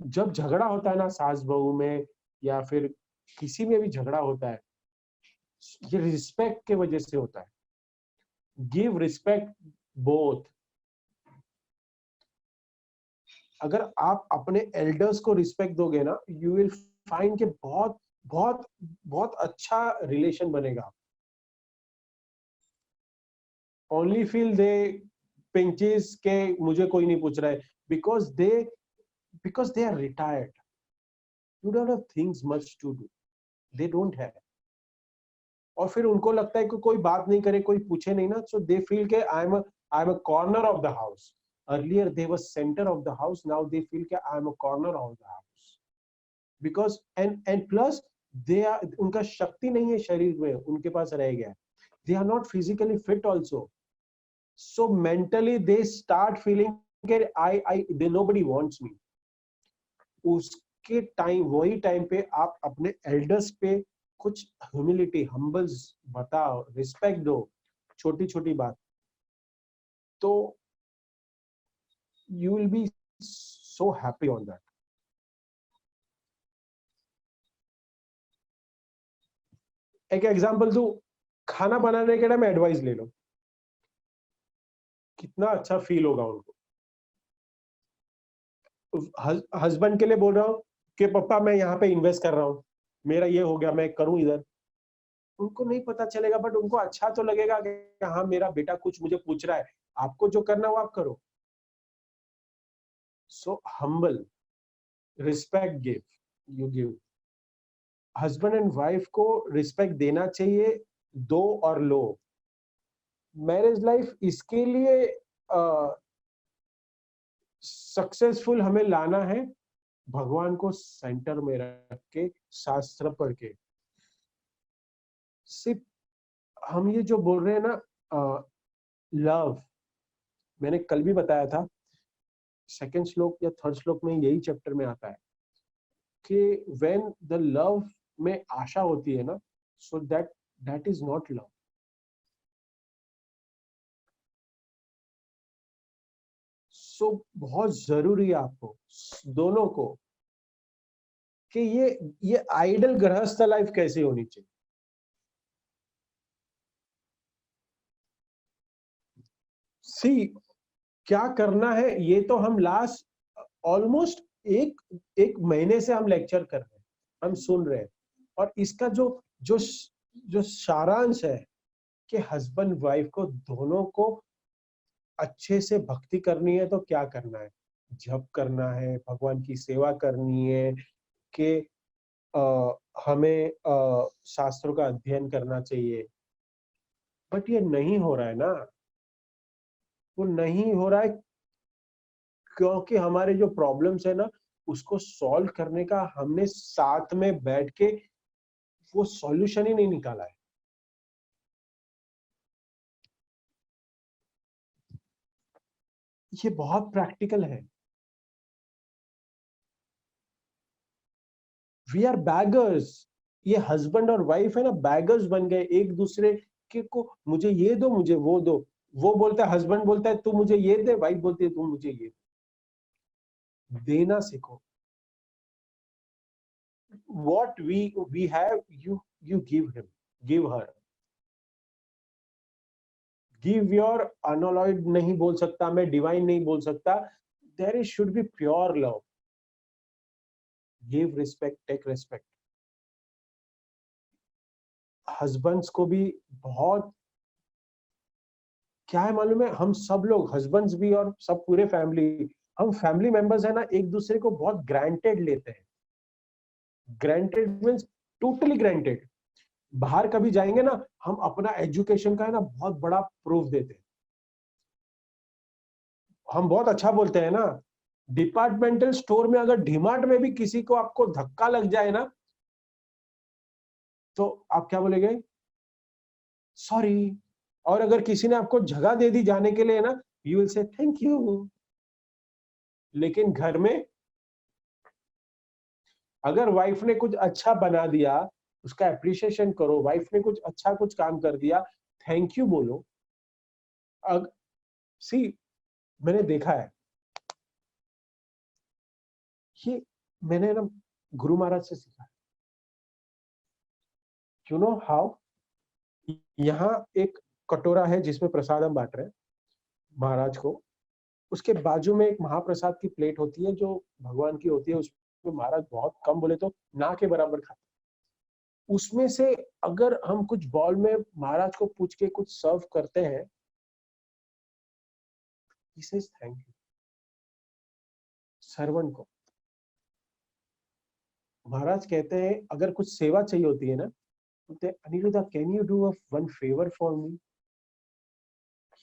जब झगड़ा होता है ना सास बहू में, या फिर किसी में भी झगड़ा होता है, ये रिस्पेक्ट के वजह से होता है। Give respect both. अगर आप अपने एल्डर्स को रिस्पेक्ट दोगे ना, यू विल फाइंड के बहुत बहुत बहुत अच्छा रिलेशन बनेगा। ओनली फील दे पिंचेस के मुझे कोई नहीं पूछ रहा है, because they are retired, you don't have things much to do, they don't have. और फिर उनको लगता है कि कोई बात नहीं करे, कोई पूछे नहीं ना, सो दे फील के I am a corner of the house. Earlier they were centre of the house, now they feel के I am a corner of the house. Because and plus they are, उनका शक्ति नहीं है शरीर में, उनके पास रह गया, they are not physically fit also, so mentally they start feeling के आई दे नोबडी वांट्स मी। उसके टाइम, वही टाइम पे आप अपने एल्डर्स पे कुछ ह्यूमिलिटी, हम्बल्स बताओ, रिस्पेक्ट दो, छोटी छोटी बात, तो you will B so happy on that. एक एग्जांपल दूं, खाना बनाने के टाइम एडवाइस ले लो, कितना अच्छा फील होगा उनको। हस्बैंड के लिए बोल रहा हूँ कि पापा मैं यहाँ पे इन्वेस्ट कर रहा हूँ, मेरा ये हो गया, मैं करूँ इधर, उनको नहीं पता चलेगा, बट उनको अच्छा तो लगेगा कि हाँ मेरा बेटा कुछ मुझे पूछ रहा है। आपको जो करना है वो आप करो। So humble, respect give, you give. Husband and wife को रिस्पेक्ट देना चाहिए, दो और लो। मैरिज लाइफ इसके लिए सक्सेसफुल हमें लाना है, भगवान को सेंटर में रख के, शास्त्र पढ़ के। सिर्फ हम ये जो बोल रहे हैं ना, लव, मैंने कल भी बताया था, सेकंड श्लोक या थर्ड श्लोक में यही चैप्टर में आता है कि व्हेन द लव में आशा होती है ना, so that is not love. So बहुत जरूरी है आपको दोनों को कि ये आइडल गृहस्थ लाइफ कैसे होनी चाहिए। सी क्या करना है, ये तो हम लास्ट ऑलमोस्ट एक महीने से हम लेक्चर कर रहे हैं, हम सुन रहे हैं, और इसका जो जो सारांश है कि हस्बैंड वाइफ को दोनों को अच्छे से भक्ति करनी है, तो क्या करना है, जप करना है, भगवान की सेवा करनी है, कि हमें शास्त्रों का अध्ययन करना चाहिए, बट ये नहीं हो रहा है ना, वो नहीं हो रहा है क्योंकि हमारे जो प्रॉब्लम्स है ना उसको सॉल्व करने का हमने साथ में बैठ के वो सॉल्यूशन ही नहीं निकाला है। ये बहुत प्रैक्टिकल है। We are beggars. ये हस्बैंड और वाइफ है ना, बैगर्स बन गए एक दूसरे के को, मुझे ये दो मुझे वो दो। वो बोलता है, हस्बैंड बोलता है तू मुझे ये दे, वाइफ बोलती है तू मुझे ये दे। देना सीखो। what we have, you give him, give her, give your unalloyed नहीं बोल सकता मैं, डिवाइन नहीं बोल सकता, there is should be pure love, give respect, take respect। Husbands को भी बहुत क्या है मालूम है, हम सब लोग हस्बैंड्स भी और सब पूरे फैमिली, हम फैमिली मेंबर्स है ना एक दूसरे को बहुत ग्रांटेड लेते हैं। Granted means totally granted. बाहर कभी जाएंगे ना, हम अपना एजुकेशन का है ना बहुत बड़ा प्रूफ देते हैं। हम बहुत अच्छा बोलते हैं ना, डिपार्टमेंटल स्टोर में अगर डीमार्ट में भी किसी को आपको धक्का लग जाए ना, तो आप क्या बोलेंगे? सॉरी। और अगर किसी ने आपको जगह दे दी जाने के लिए ना, you will say thank you. लेकिन घर में अगर वाइफ ने कुछ अच्छा बना दिया, उसका एप्रिसिएशन करो। वाइफ ने कुछ अच्छा कुछ काम कर दिया, थैंक यू बोलो। अग सी मैंने देखा है ये, मैंने ना गुरु महाराज से सीखा है। You know how? यहाँ एक कटोरा है जिसमें प्रसाद हम बांट रहे हैं महाराज को। उसके बाजू में एक महाप्रसाद की प्लेट होती है जो भगवान की होती है, उसमें महाराज बहुत कम बोले तो ना के बराबर खाते। उसमें से अगर हम कुछ बॉल में महाराज को पूछ के कुछ सर्व करते हैं, he says thank you। Servant को महाराज कहते हैं अगर कुछ सेवा चाहिए होती है ना, बोलते हैं Aniruddha can you do one favour for me?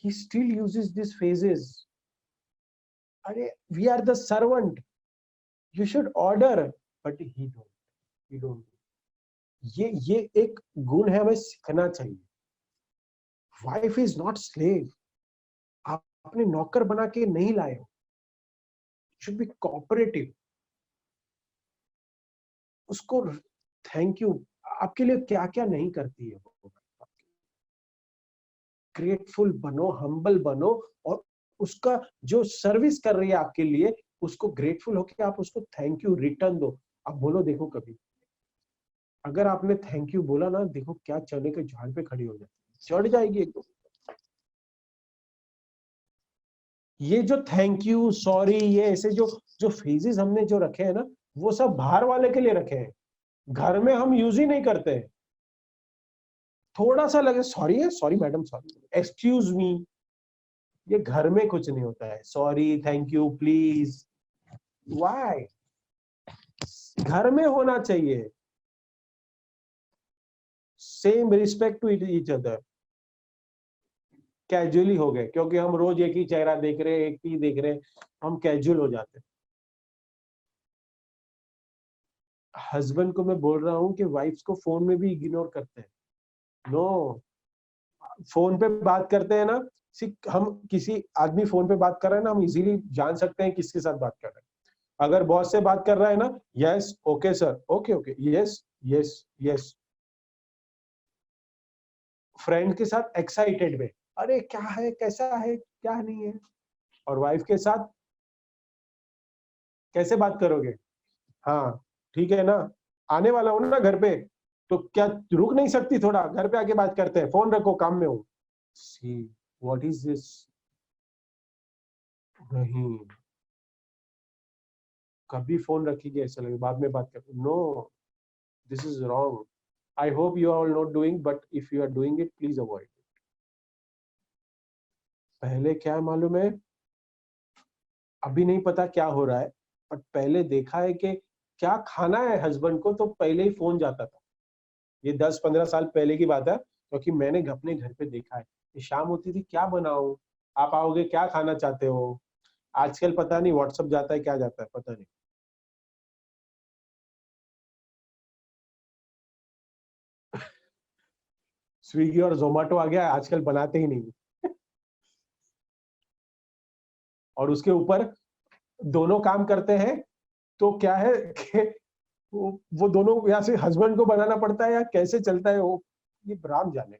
he still uses these phases। अरे we are the servant, you should order, but he don't। ये एक गुण है, हमें सीखना चाहिए। Wife is not slave. आप अपने नौकर बना के नहीं लाए हो। Should be cooperative. उसको थैंक यू, आपके लिए क्या क्या नहीं करती है वो। ग्रेटफुल बनो, हम्बल बनो, और उसका जो सर्विस कर रही है आपके लिए, उसको ग्रेटफुल होके आप उसको थैंक यू रिटर्न दो। आप बोलो, देखो कभी अगर आपने थैंक यू बोला ना, देखो क्या चने के झाड़ पे खड़ी हो जाती, चढ़ जाएगी एकदम। ये जो थैंक यू, सॉरी, ये ऐसे जो जो फेजेस हमने जो रखे हैं ना, वो सब बाहर वाले के लिए रखे हैं, घर में हम यूज ही नहीं करते। थोड़ा सा लगे सॉरी है, sorry madam, sorry, excuse me, ये घर में कुछ नहीं होता है। Sorry, thank you, please, why? घर में होना चाहिए। Same respect to each other. Casually हो गए क्योंकि हम रोज एक ही चेहरा देख रहे हैं, एक ही देख रहे हैं, हम कैजुअल हो जाते हैं। हस्बैंड को मैं बोल रहा हूं कि वाइफ्स को फोन में भी इग्नोर करते हैं। नो, फोन पे बात करते हैं ना, हम किसी आदमी फोन पे बात कर रहे हैं ना, हम इजीली जान सकते हैं किसके साथ बात कर रहे हैं। अगर बॉस से बात कर रहा है ना, yes okay sir, okay okay, yes yes yes. Friend के साथ एक्साइटेड में, अरे क्या है, कैसा है, क्या नहीं है। और वाइफ के साथ कैसे बात करोगे? हाँ ठीक है ना, आने वाला हूं ना घर पे, तो क्या रुक नहीं सकती? थोड़ा घर पे आके बात करते हैं, फोन रखो, काम में हूँ। See what is this? नहीं, कभी फोन रखिए ऐसा लगे बाद में बात करते। No, this is wrong. I hope you are not doing, but if you are doing it, please avoid. पहले क्या मालूम है, अभी नहीं पता क्या हो रहा है, बट पहले देखा है कि क्या खाना है हस्बैंड को, तो पहले ही फोन जाता था। ये 10-15 साल पहले की बात है, क्योंकि मैंने अपने घर पे देखा है कि शाम होती थी, क्या बनाऊं, आप आओगे, क्या खाना चाहते हो। आजकल पता नहीं व्हाट्सएप जाता है, क्या जाता है पता नहीं। स्विगी और जोमेटो आ गया, आजकल बनाते ही नहीं। और उसके ऊपर दोनों काम करते हैं, तो क्या है कि वो दोनों, या से हस्बैंड को बनाना पड़ता है या कैसे चलता है वो, ये राम जाने।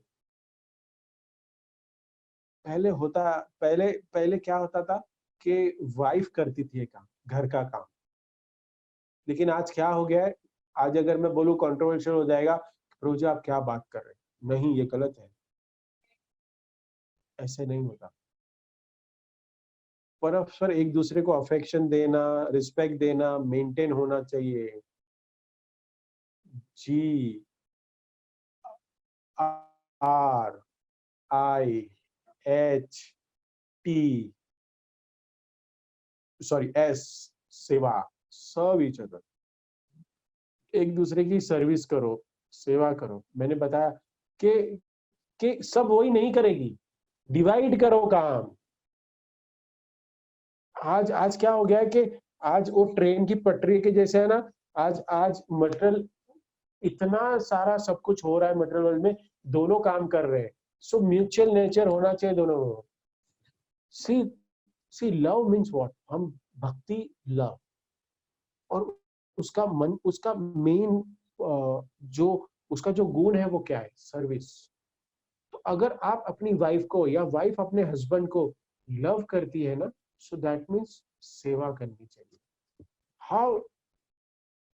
पहले होता पहले पहले क्या होता था कि वाइफ करती थी ये काम, घर का काम। लेकिन आज क्या हो गया है, आज अगर मैं बोलूं कंट्रोवर्शियल हो जाएगा, रोजा आप क्या बात कर रहे हैं, नहीं ये गलत है, ऐसे नहीं होता। परस्पर एक दूसरे को अफेक्शन देना, रिस्पेक्ट देना मेंटेन होना चाहिए। जी, R I H T, sorry S, सेवा, सर्व ईच अदर। एक दूसरे की सर्विस करो, सेवा करो। मैंने बताया कि सब वही नहीं करेगी, डिवाइड करो काम। आज क्या हो गया है कि आज वो ट्रेन की पटरी के जैसे है ना, आज आज मटेरियल, इतना सारा सब कुछ हो रहा है मटेरियल वर्ल्ड में, दोनों काम कर रहे हैं। सो म्यूचुअल नेचर होना चाहिए दोनों में। सी सी लव मीन्स व्हाट, हम भक्ति, लव, और उसका मन, उसका मेन जो उसका जो गुण है वो क्या है, सर्विस। तो अगर आप अपनी वाइफ को या वाइफ अपने हस्बैंड को लव करती है ना, सो दैट मीन्स सेवा करनी चाहिए। How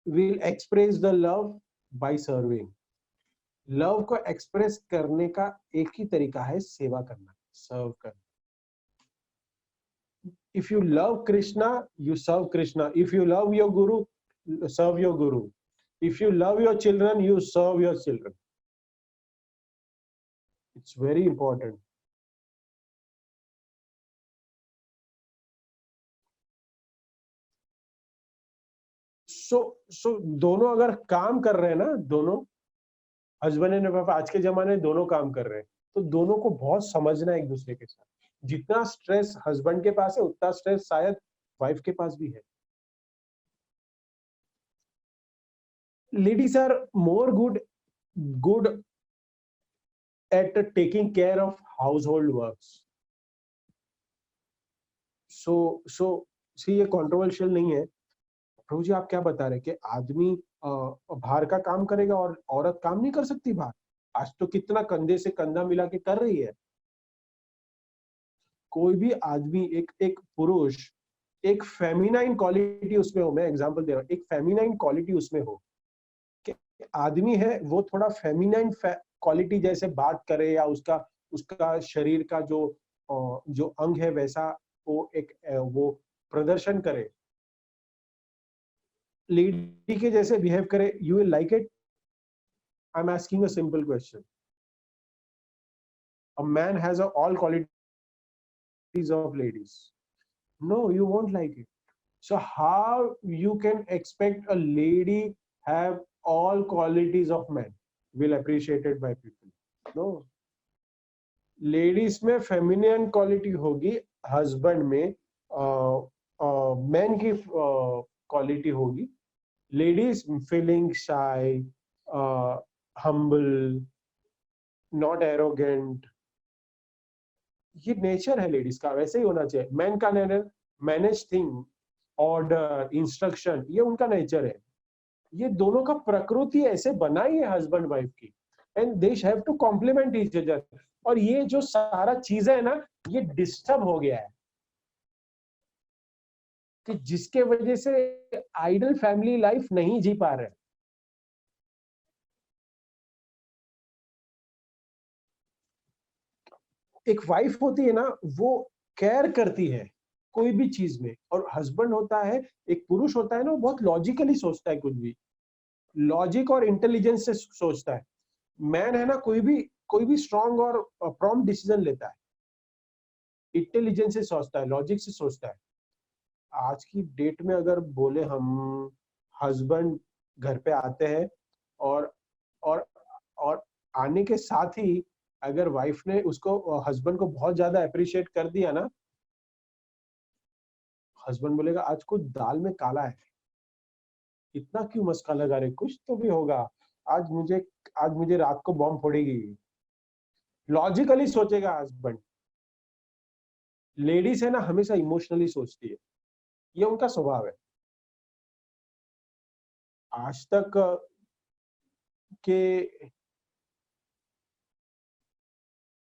will express the love, by serving. Love को एक्सप्रेस करने का एक ही तरीका है, सेवा करना, सर्व करना। If you love Krishna, you serve Krishna. If you love your guru, serve your guru. If you love your children, you serve your children. It's very important. So दोनों अगर काम कर रहे हैं ना, दोनों हस्बैंड एंड वाइफ आज के जमाने में दोनों काम कर रहे हैं, तो दोनों को बहुत समझना है एक दूसरे के साथ। जितना स्ट्रेस हस्बैंड के पास है, उतना स्ट्रेस शायद वाइफ के पास भी है। Ladies are more good at taking care of household works. So ये कंट्रोवर्शियल नहीं है। प्रभु जी आप क्या बता रहे कि आदमी बाहर का काम करेगा और औरत काम नहीं कर सकती बाहर? आज तो कितना कंधे से कंधा मिला के कर रही है। कोई भी आदमी, एक पुरुष, एक फेमिनाइन क्वालिटी उसमें हो, मैं एग्जांपल दे रहा हूँ, एक फेमिनाइन क्वालिटी उसमें हो कि आदमी है वो थोड़ा फेमिनाइन क्वालिटी जैसे बात करे, या उसका उसका शरीर का जो अंग है वैसा वो प्रदर्शन करे, लेडी के जैसे बिहेव करे, you will like it? I am asking a simple question. A man has all qualities of ladies, no, you won't like it. So how you can expect a lady have all qualities of men, will appreciated by people? No. Ladies में फेमिनियन quality होगी, husband में man की quality होगी। Ladies feeling शाई, humble, not arrogant, ये nature है ladies का, वैसे ही होना चाहिए। मैन का मैनेज थिंग, ऑर्डर, इंस्ट्रक्शन, ये उनका नेचर है। ये दोनों का प्रकृति ऐसे बनाई है हस्बैंड वाइफ की, and they have to complement each other. और ये जो सारा चीजें है ना, ये डिस्टर्ब हो गया है कि जिसके वजह से आइडल फैमिली लाइफ नहीं जी पा रहे। एक वाइफ होती है ना, वो केयर करती है कोई भी चीज में, और हस्बैंड होता है, एक पुरुष होता है ना, वो बहुत लॉजिकली सोचता है, कुछ भी लॉजिक और इंटेलिजेंस से सोचता है। मैन है ना, कोई भी स्ट्रांग और प्रॉम्प्ट डिसीजन लेता है, इंटेलिजेंस से सोचता है, लॉजिक से सोचता है। आज की डेट में अगर बोले हम, हस्बैंड घर पे आते हैं और और और आने के साथ ही अगर वाइफ ने उसको हस्बैंड को बहुत ज्यादा अप्रिशिएट कर दिया ना, हस्बैंड बोलेगा आज कुछ दाल में काला है, इतना क्यों मस्का लगा रहे, कुछ तो भी होगा, आज मुझे रात को बॉम्ब फोड़ेगी। लॉजिकली सोचेगा हस्बैंड। लेडीज है ना हमेशा इमोशनली सोचती है, ये उनका स्वभाव है। आज तक के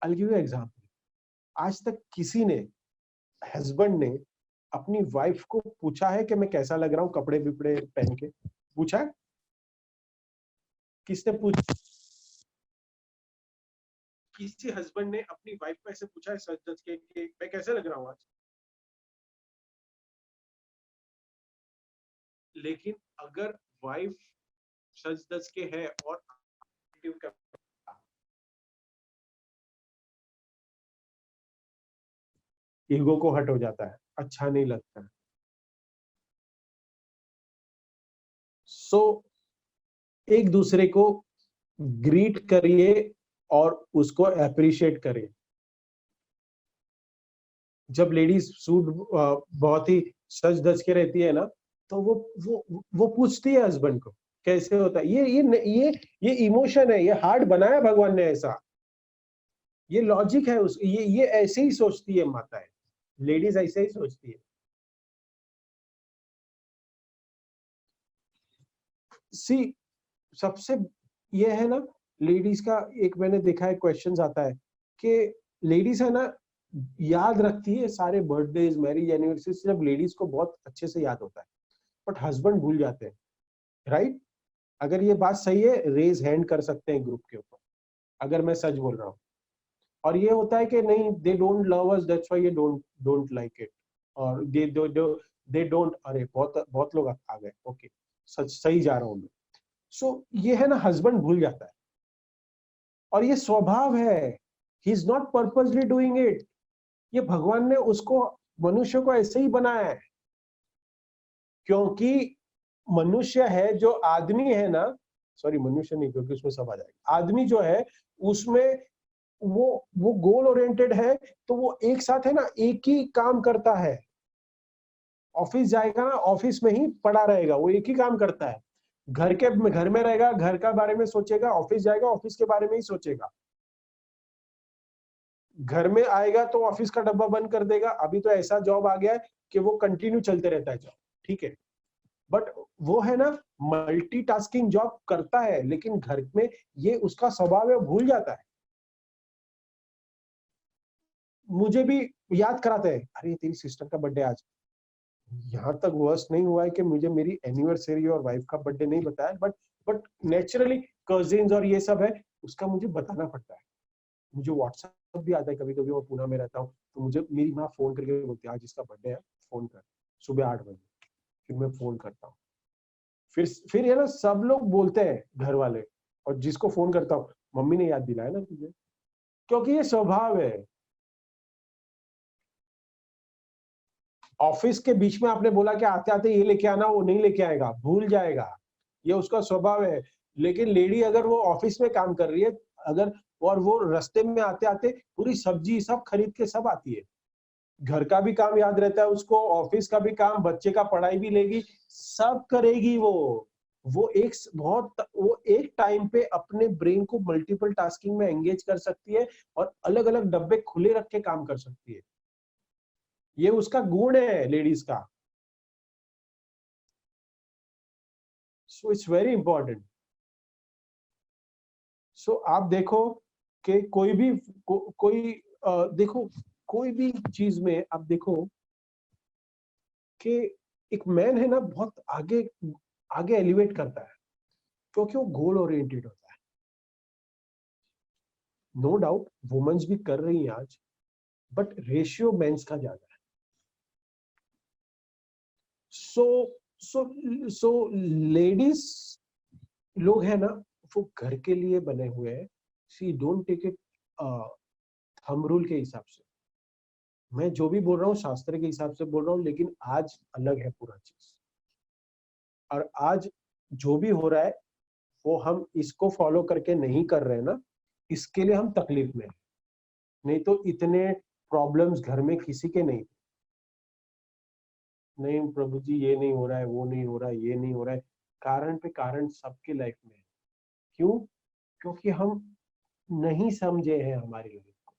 I'll give you an example. आज तक किसी ने, हस्बैंड ने अपनी वाइफ को पूछा है कि मैं कैसा लग रहा हूं कपड़े बिपड़े पहन के? पूछा है? किसने पूछा? किसी हस्बैंड ने अपनी वाइफ को ऐसे पूछा है सच सच के कि मैं कैसे लग रहा हूं आज? लेकिन अगर वाइफ सच सच के है और ईगो को हट हो जाता है, अच्छा नहीं लगता है। सो एक दूसरे को ग्रीट करिए और उसको अप्रिशिएट करिए। जब लेडीज सूट बहुत ही सज धज के रहती है ना, तो वो पूछती है हस्बैंड को कैसे होता है। ये इमोशन है, ये हार्ट बनाया भगवान ने ऐसा, ये लॉजिक है उस, ये ऐसे ही सोचती है माताएं, लेडीज ऐसे ही सोचती है। सी सबसे ये है ना, लेडीज का एक मैंने देखा है क्वेश्चन आता है कि लेडीज है ना याद रखती है सारे बर्थडेज मैरिज एनिवर्सरी, सिर्फ लेडीज को बहुत अच्छे से याद होता है, बट हस्बैंड भूल जाते हैं, राइट? अगर ये बात सही है रेज हैंड कर सकते हैं ग्रुप के ऊपर, अगर मैं सच बोल रहा हूँ। और ये होता है कि नहीं, they don't love us that's why you don't like it, और दे डोंट, अरे बहुत लोग आ गए, ओके सच सही जा रहा हूँ मैं। सो ये है ना, हस्बैंड भूल जाता है और ये स्वभाव है, he is not purposely doing it, ये भगवान ने उसको, मनुष्य को ऐसे ही बनाया है। क्योंकि मनुष्य है, जो आदमी है ना, सॉरी मनुष्य नहीं क्योंकि उसमें सब आ जाएगा, आदमी जो है उसमें वो गोल ओरिएंटेड है, तो वो एक साथ है ना एक ही काम करता है। ऑफिस जाएगा ना, ऑफिस में ही पड़ा रहेगा, वो एक ही काम करता है। घर में रहेगा, घर का बारे में सोचेगा, ऑफिस जाएगा ऑफिस के बारे में ही सोचेगा। घर में आएगा तो ऑफिस का डब्बा बंद कर देगा। अभी तो ऐसा जॉब आ गया है कि वो कंटिन्यू चलते रहता है जॉब, ठीक है, बट वो है ना मल्टीटास्किंग जॉब करता है, लेकिन घर में ये उसका स्वभाव है, भूल जाता है। मुझे भी याद कराते हैं, अरे तेरी सिस्टर का बर्थडे आज। यहाँ तक वर्स्ट नहीं हुआ है कि मुझे मेरी एनिवर्सरी और वाइफ का बर्थडे नहीं बताया, बट नेचुरली कजिन्स और ये सब है, उसका मुझे बताना पड़ता है। मुझे व्हाट्सएप भी आता है कभी कभी, और पुणे में रहता हूँ तो मुझे मेरी माँ फोन करके बोलती है आज इसका बर्थडे है, फोन कर सुबह 8 बजे। फिर मैं फोन करता हूँ, फिर है ना सब लोग बोलते हैं घर वाले, और जिसको फोन करता हूँ, मम्मी ने याद दिलाया ना तुझे, क्योंकि ये स्वभाव है। ऑफिस के बीच में आपने बोला कि आते आते ये लेके आना, वो नहीं लेके आएगा, भूल जाएगा, ये उसका स्वभाव है। लेकिन लेडी अगर वो ऑफिस में काम कर रही है, अगर, और वो रास्ते में आते आते पूरी सब्जी सब खरीद के सब आती है, घर का भी काम याद रहता है उसको, ऑफिस का भी काम, बच्चे का पढ़ाई भी लेगी, सब करेगी वो एक टाइम पे अपने ब्रेन को मल्टीपल टास्किंग में एंगेज कर सकती है और अलग अलग डब्बे खुले रख के काम कर सकती है। ये उसका गुण है लेडीज का। So it's very important. So आप देखो कि देखो कोई भी चीज में आप देखो कि एक मैन है ना बहुत आगे आगे एलिवेट करता है, क्योंकि वो गोल ओरिएंटेड होता है। नो डाउट वुमेन्स भी कर रही हैं आज, बट रेशियो मेंस का ज्यादा है। सो लेडीज लोग है ना, वो घर के लिए बने हुए हैं। See don't take it thumb rule के हिसाब से, मैं जो भी बोल रहा हूँ शास्त्र के हिसाब से बोल रहा हूँ, लेकिन आज अलग है पूरा चीज। और आज जो भी हो रहा है वो हम इसको फॉलो करके नहीं कर रहे ना, इसके लिए हम तकलीफ में हैं। नहीं तो इतने प्रॉब्लम्स घर में किसी के नहीं। नहीं प्रभु जी ये नहीं हो रहा है, वो नहीं हो रहा है, ये नहीं हो रहा है, कारण पे कारण सबके लाइफ में है। क्यों? क्योंकि हम नहीं समझे हैं हमारी लाइफ को,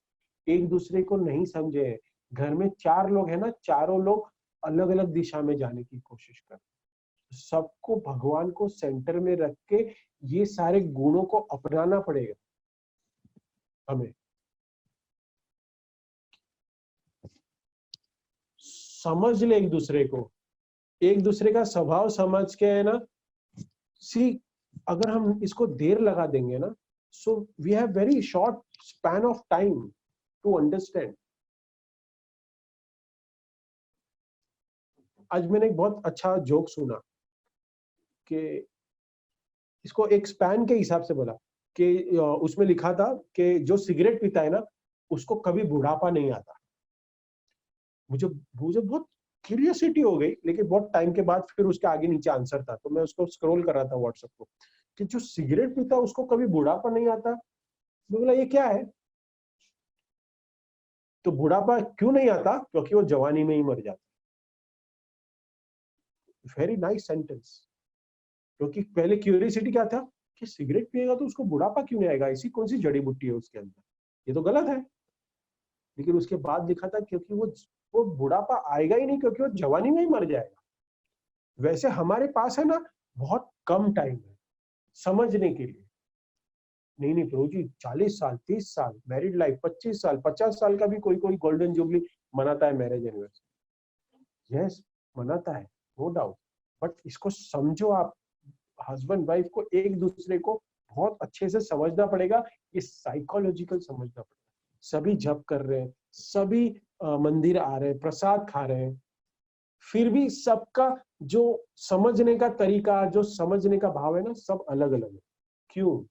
एक दूसरे को नहीं समझे हैं। घर में 4 लोग हैं ना, चारों लोग अलग अलग दिशा में जाने की कोशिश कर रहे हैं। सबको भगवान को सेंटर में रख के ये सारे गुणों को अपनाना पड़ेगा हमें। समझ ले एक दूसरे को, एक दूसरे का स्वभाव समझ के, है ना। सी, अगर हम इसको देर लगा देंगे ना, so we have very short span of time to understand. आज मैंने एक बहुत अच्छा जोक सुना कि इसको एक स्पैन के हिसाब से बोला कि उसमें लिखा था कि जो सिगरेट पीता है ना, उसको कभी बुढ़ापा नहीं आता। मुझे मुझे बहुत क्यूरियोसिटी हो गई, लेकिन बहुत टाइम के बाद फिर उसके आगे नीचे आंसर था, तो मैं उसको स्क्रॉल कर रहा था व्हाट्सएप को, कि जो सिगरेट पीता है उसको कभी बुढ़ापा नहीं आता। मैं बोला ये क्या है? तो बुढ़ापा क्यों नहीं आता? क्योंकि वो जवानी में ही मर जाता। Very nice sentence. क्योंकि पहले क्यूरियोसिटी क्या था कि सिगरेट पिएगा तो उसको बुढ़ापा क्यों नहीं आएगा, ऐसी कौन सी जड़ी बूटी है उसके अंदर, ये तो गलत है। लेकिन उसके बाद लिखा था क्योंकि वो बुढ़ापा आएगा ही नहीं, क्योंकि वो जवानी में ही मर जाएगा। वैसे हमारे पास है ना बहुत कम टाइम है समझने के लिए। नहीं नहीं प्रभु जी, 40 साल 30 साल मैरिड लाइफ, 25 साल 50 साल का भी कोई कोई गोल्डन जुबली मनाता है, मैरिज एनिवर्सरी। यस, मनाता है, नो डाउट। बट इसको समझो आप, हस्बैंड वाइफ को एक दूसरे को बहुत अच्छे से समझना पड़ेगा। ये साइकोलॉजिकल समझना पड़ेगा। सभी जप कर रहे हैं, सभी मंदिर आ रहे हैं, प्रसाद खा रहे हैं, फिर भी सबका जो समझने का तरीका, जो समझने का भाव है ना, सब अलग अलग है। क्यों?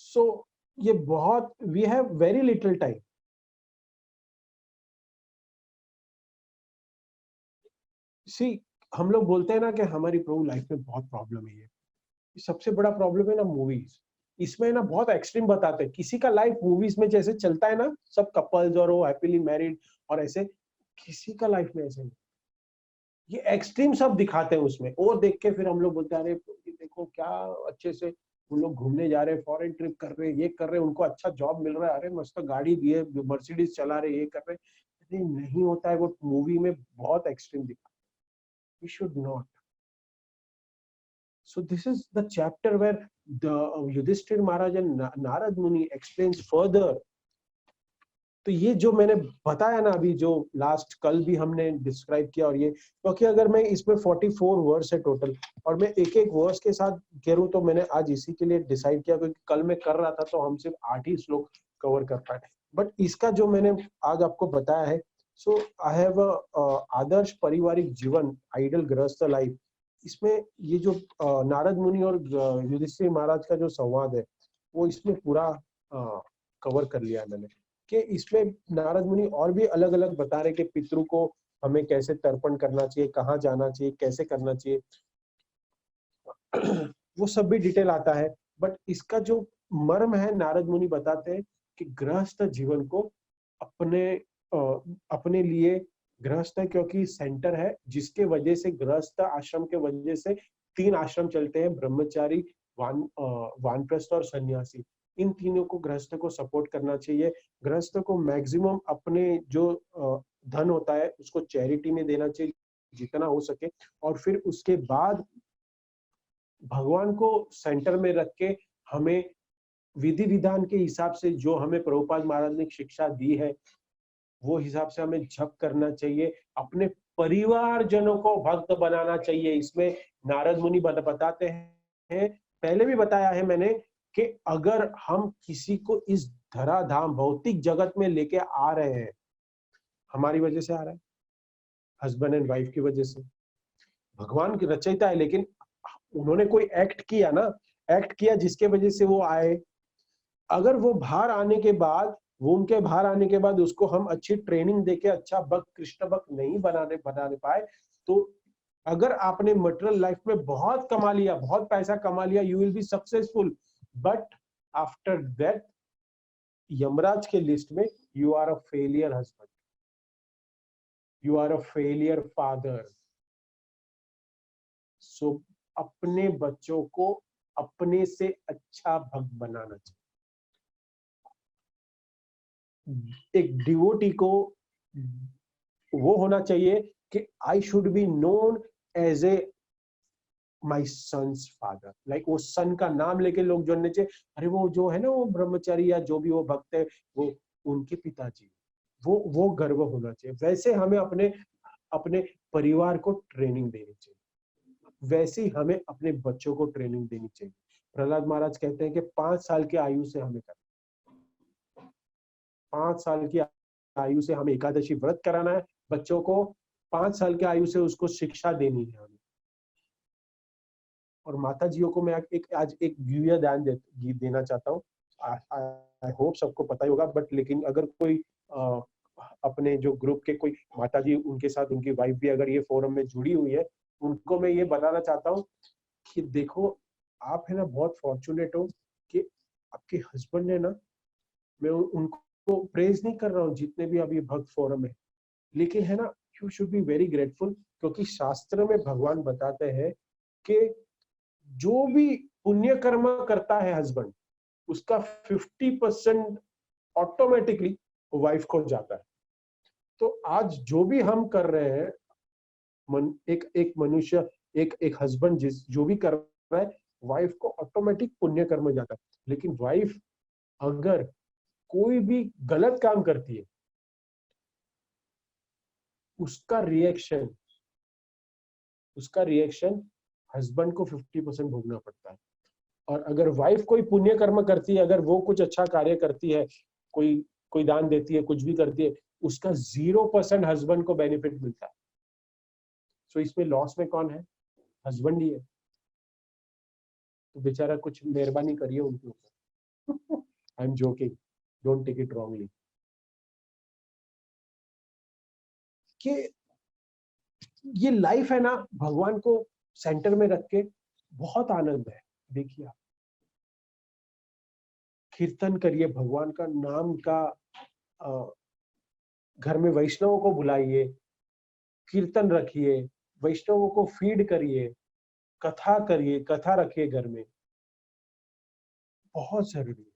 सो ये बहुत, we have very little time. See, हम लोग बोलते हैं ना कि हमारी प्रभु लाइफ में बहुत प्रॉब्लम है। ये सबसे बड़ा प्रॉब्लम है ना मूवीज। इसमें ना बहुत एक्सट्रीम बताते हैं, किसी का लाइफ मूवीज में जैसे चलता है ना, सब कपल्स और वो हैप्पीली मैरिड और ऐसे, किसी का लाइफ में ऐसे नहीं। ये एक्सट्रीम सब दिखाते हैं उसमें, और देख के फिर हम लोग बोलते हैं अरे ये देखो क्या अच्छे से वो लोग घूमने जा रहे हैं, फॉरेन ट्रिप कर रहे हैं, ये कर रहे हैं, उनको अच्छा जॉब मिल रहा है, अरे मस्त गाड़ी भी है, मर्सिडीज चला रहे, ये कर रहे हैं। नहीं होता है, वो मूवी में बहुत एक्सट्रीम दिखा। We should not. So this is the chapter where the Yudhishthir Maharaj and Narad Muni explains further. तो ये जो मैंने बताया ना अभी, जो लास्ट कल भी हमने डिस्क्राइब किया, और ये क्योंकि अगर मैं इसमें 44 वर्स है टोटल, और मैं एक एक वर्स के साथ करूँ, तो मैंने आज इसी के लिए डिसाइड किया, क्योंकि कल मैं कर रहा था तो हम सिर्फ 8 ही श्लोक कवर कर पाए। बट इसका जो मैंने आज आपको बताया है, सो आई हैव आदर्श पारिवारिक जीवन, आइडल गृहस्थ लाइफ, इसमें ये जो नारद मुनि और युधिष्ठिर महाराज का जो संवाद है, वो इसमें पूरा कवर कर लिया है मैंने। कि इसमें नारद मुनि और भी अलग अलग बता रहे कि पितृ को हमें कैसे तर्पण करना चाहिए, कहाँ जाना चाहिए, कैसे करना चाहिए, वो सब भी डिटेल आता है। बट इसका जो मर्म है, नारद मुनि बताते हैं कि गृहस्थ जीवन को अपने लिए, गृहस्थ क्योंकि सेंटर है, जिसके वजह से गृहस्थ आश्रम के वजह से 3 आश्रम चलते हैं, ब्रह्मचारी, वानप्रस्थ और सन्यासी। इन तीनों को गृहस्थ को सपोर्ट करना चाहिए। गृहस्थ को मैक्सिमम अपने जो धन होता है उसको चैरिटी में देना चाहिए जितना हो सके, और फिर उसके बाद भगवान को सेंटर में रख के हमें विधि विधान के हिसाब से, जो हमें प्रभुपाद महाराज ने शिक्षा दी है, वो हिसाब से हमें जप करना चाहिए। अपने परिवारजनों को भक्त बनाना चाहिए। इसमें नारद मुनि बताते हैं, पहले भी बताया है मैंने, कि अगर हम किसी को इस धराधाम भौतिक जगत में लेके आ रहे हैं, हमारी वजह से आ रहा है, हस्बैंड एंड वाइफ की वजह से। भगवान की रचयिता है, लेकिन उन्होंने कोई एक्ट किया ना, एक्ट किया जिसके वजह से वो आए। अगर वो बाहर आने के बाद, घूम के बाहर आने के बाद उसको हम अच्छी ट्रेनिंग देके अच्छा भक्त, कृष्ण भक्त नहीं बनाने पाए, तो अगर आपने मटेरियल लाइफ में बहुत कमा लिया, बहुत पैसा कमा लिया, you will be successful, but after that Yamraj के लिस्ट में you are a failure husband, you are a failure father. So अपने बच्चों को अपने से अच्छा भक्त बनाना चाहिए। एक डिवोटी को वो होना चाहिए कि I should be known as a my son's father. Like वो सन का नाम लेके लोग जानने चाहिए, अरे वो जो है ना वो ब्रह्मचारी या जो भी वो भक्त है वो उनके पिताजी, वो गर्व होना चाहिए। वैसे हमें अपने अपने परिवार को ट्रेनिंग देनी चाहिए, वैसे ही हमें अपने बच्चों को ट्रेनिंग देनी चाहिए। प्रहलाद महाराज कहते हैं कि 5 साल की आयु से हमें करना, 5 साल की आयु से हमें एकादशी व्रत कराना है बच्चों को, 5 साल की आयु से उसको शिक्षा देनी है हमें। और माता जियों को मैं आज एक दिव्य दान देना चाहता हूँ। आई होप सबको पता ही होगा, बट लेकिन अगर कोई अपने जो ग्रुप के कोई माता जी, उनके साथ उनकी वाइफ भी अगर ये फोरम में जुड़ी हुई है, उनको मैं ये बताना चाहता हूँ कि देखो आप है ना बहुत फॉर्चुनेट हो कि आपके हस्बैंड है ना, मैं उनको प्रेज नहीं कर रहा हूँ जितने भी अभी भक्त फोरम है, लेकिन है ना you should be very grateful, क्योंकि शास्त्र में भगवान बताते हैं कि जो भी पुण्य कर्म करता है हस्बैंड, उसका 50% ऑटोमेटिकली वाइफ को जाता है। तो आज जो भी हम कर रहे हैं, एक मनुष्य, एक हस्बैंड जो भी कर रहा है, वाइफ को ऑटोमेटिक पुण्य कर्म जाता है। लेकिन वाइफ अगर कोई भी गलत काम करती है, उसका रिएक्शन हस्बैंड को 50% भोगना पड़ता है। और अगर वाइफ कोई पुण्य कर्म करती है, अगर वो कुछ अच्छा कार्य करती है, कोई दान देती है, कुछ भी करती है, उसका 0% हस्बैंड को बेनिफिट मिलता है। सो इसमें लॉस में कौन है? हस्बैंड ही है। तो बेचारा कुछ मेहरबानी करिए उनके ऊपर। I am joking, don't take it wrongly. कि ये लाइफ है ना, भगवान को सेंटर में रख के बहुत आनंद है। देखिए आप कीर्तन करिए, भगवान का नाम का, घर में वैष्णवों को बुलाइए, कीर्तन रखिए, वैष्णवों को फीड करिए, कथा करिए, कथा रखिए घर में, बहुत जरूरी है।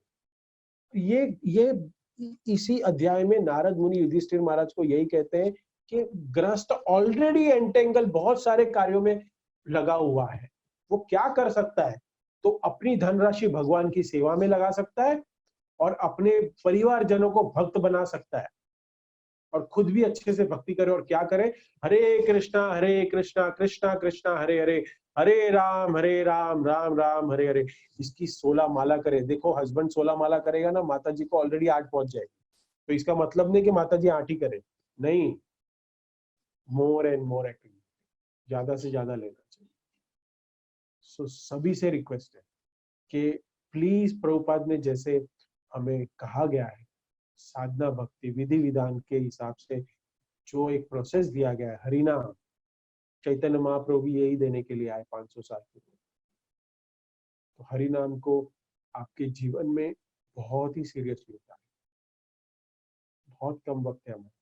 ये इसी अध्याय में नारद मुनि युधिष्ठिर महाराज को यही कहते हैं कि गृहस्थ ऑलरेडी एंटेंगल बहुत सारे कार्यों में लगा हुआ है, वो क्या कर सकता है? तो अपनी धनराशि भगवान की सेवा में लगा सकता है और अपने परिवारजनों को भक्त बना सकता है, और खुद भी अच्छे से भक्ति करे। और क्या करे? हरे कृष्णा कृष्णा कृष्णा हरे हरे, हरे राम राम राम हरे हरे। इसकी 16 माला करे। देखो हस्बैंड 16 माला करेगा ना, माता जी को ऑलरेडी 8 पहुंच जाएगी। तो इसका मतलब नहीं कि माता जी 8 ही करे, नहीं, मोर एंड मोर एक्टिविटी, ज्यादा से ज्यादा लेना चाहिए। सो सभी से रिक्वेस्ट है कि प्लीज प्रभुपाद में जैसे हमें कहा गया है, साधना भक्ति विधि विधान के हिसाब से जो एक प्रोसेस दिया गया है, हरिनाम, चैतन्य महाप्रभु भी यही देने के लिए आए 500 साल पूर्व। तो हरिनाम को आपके जीवन में बहुत ही सीरियसली होता है। बहुत कम वक्त है हमारे,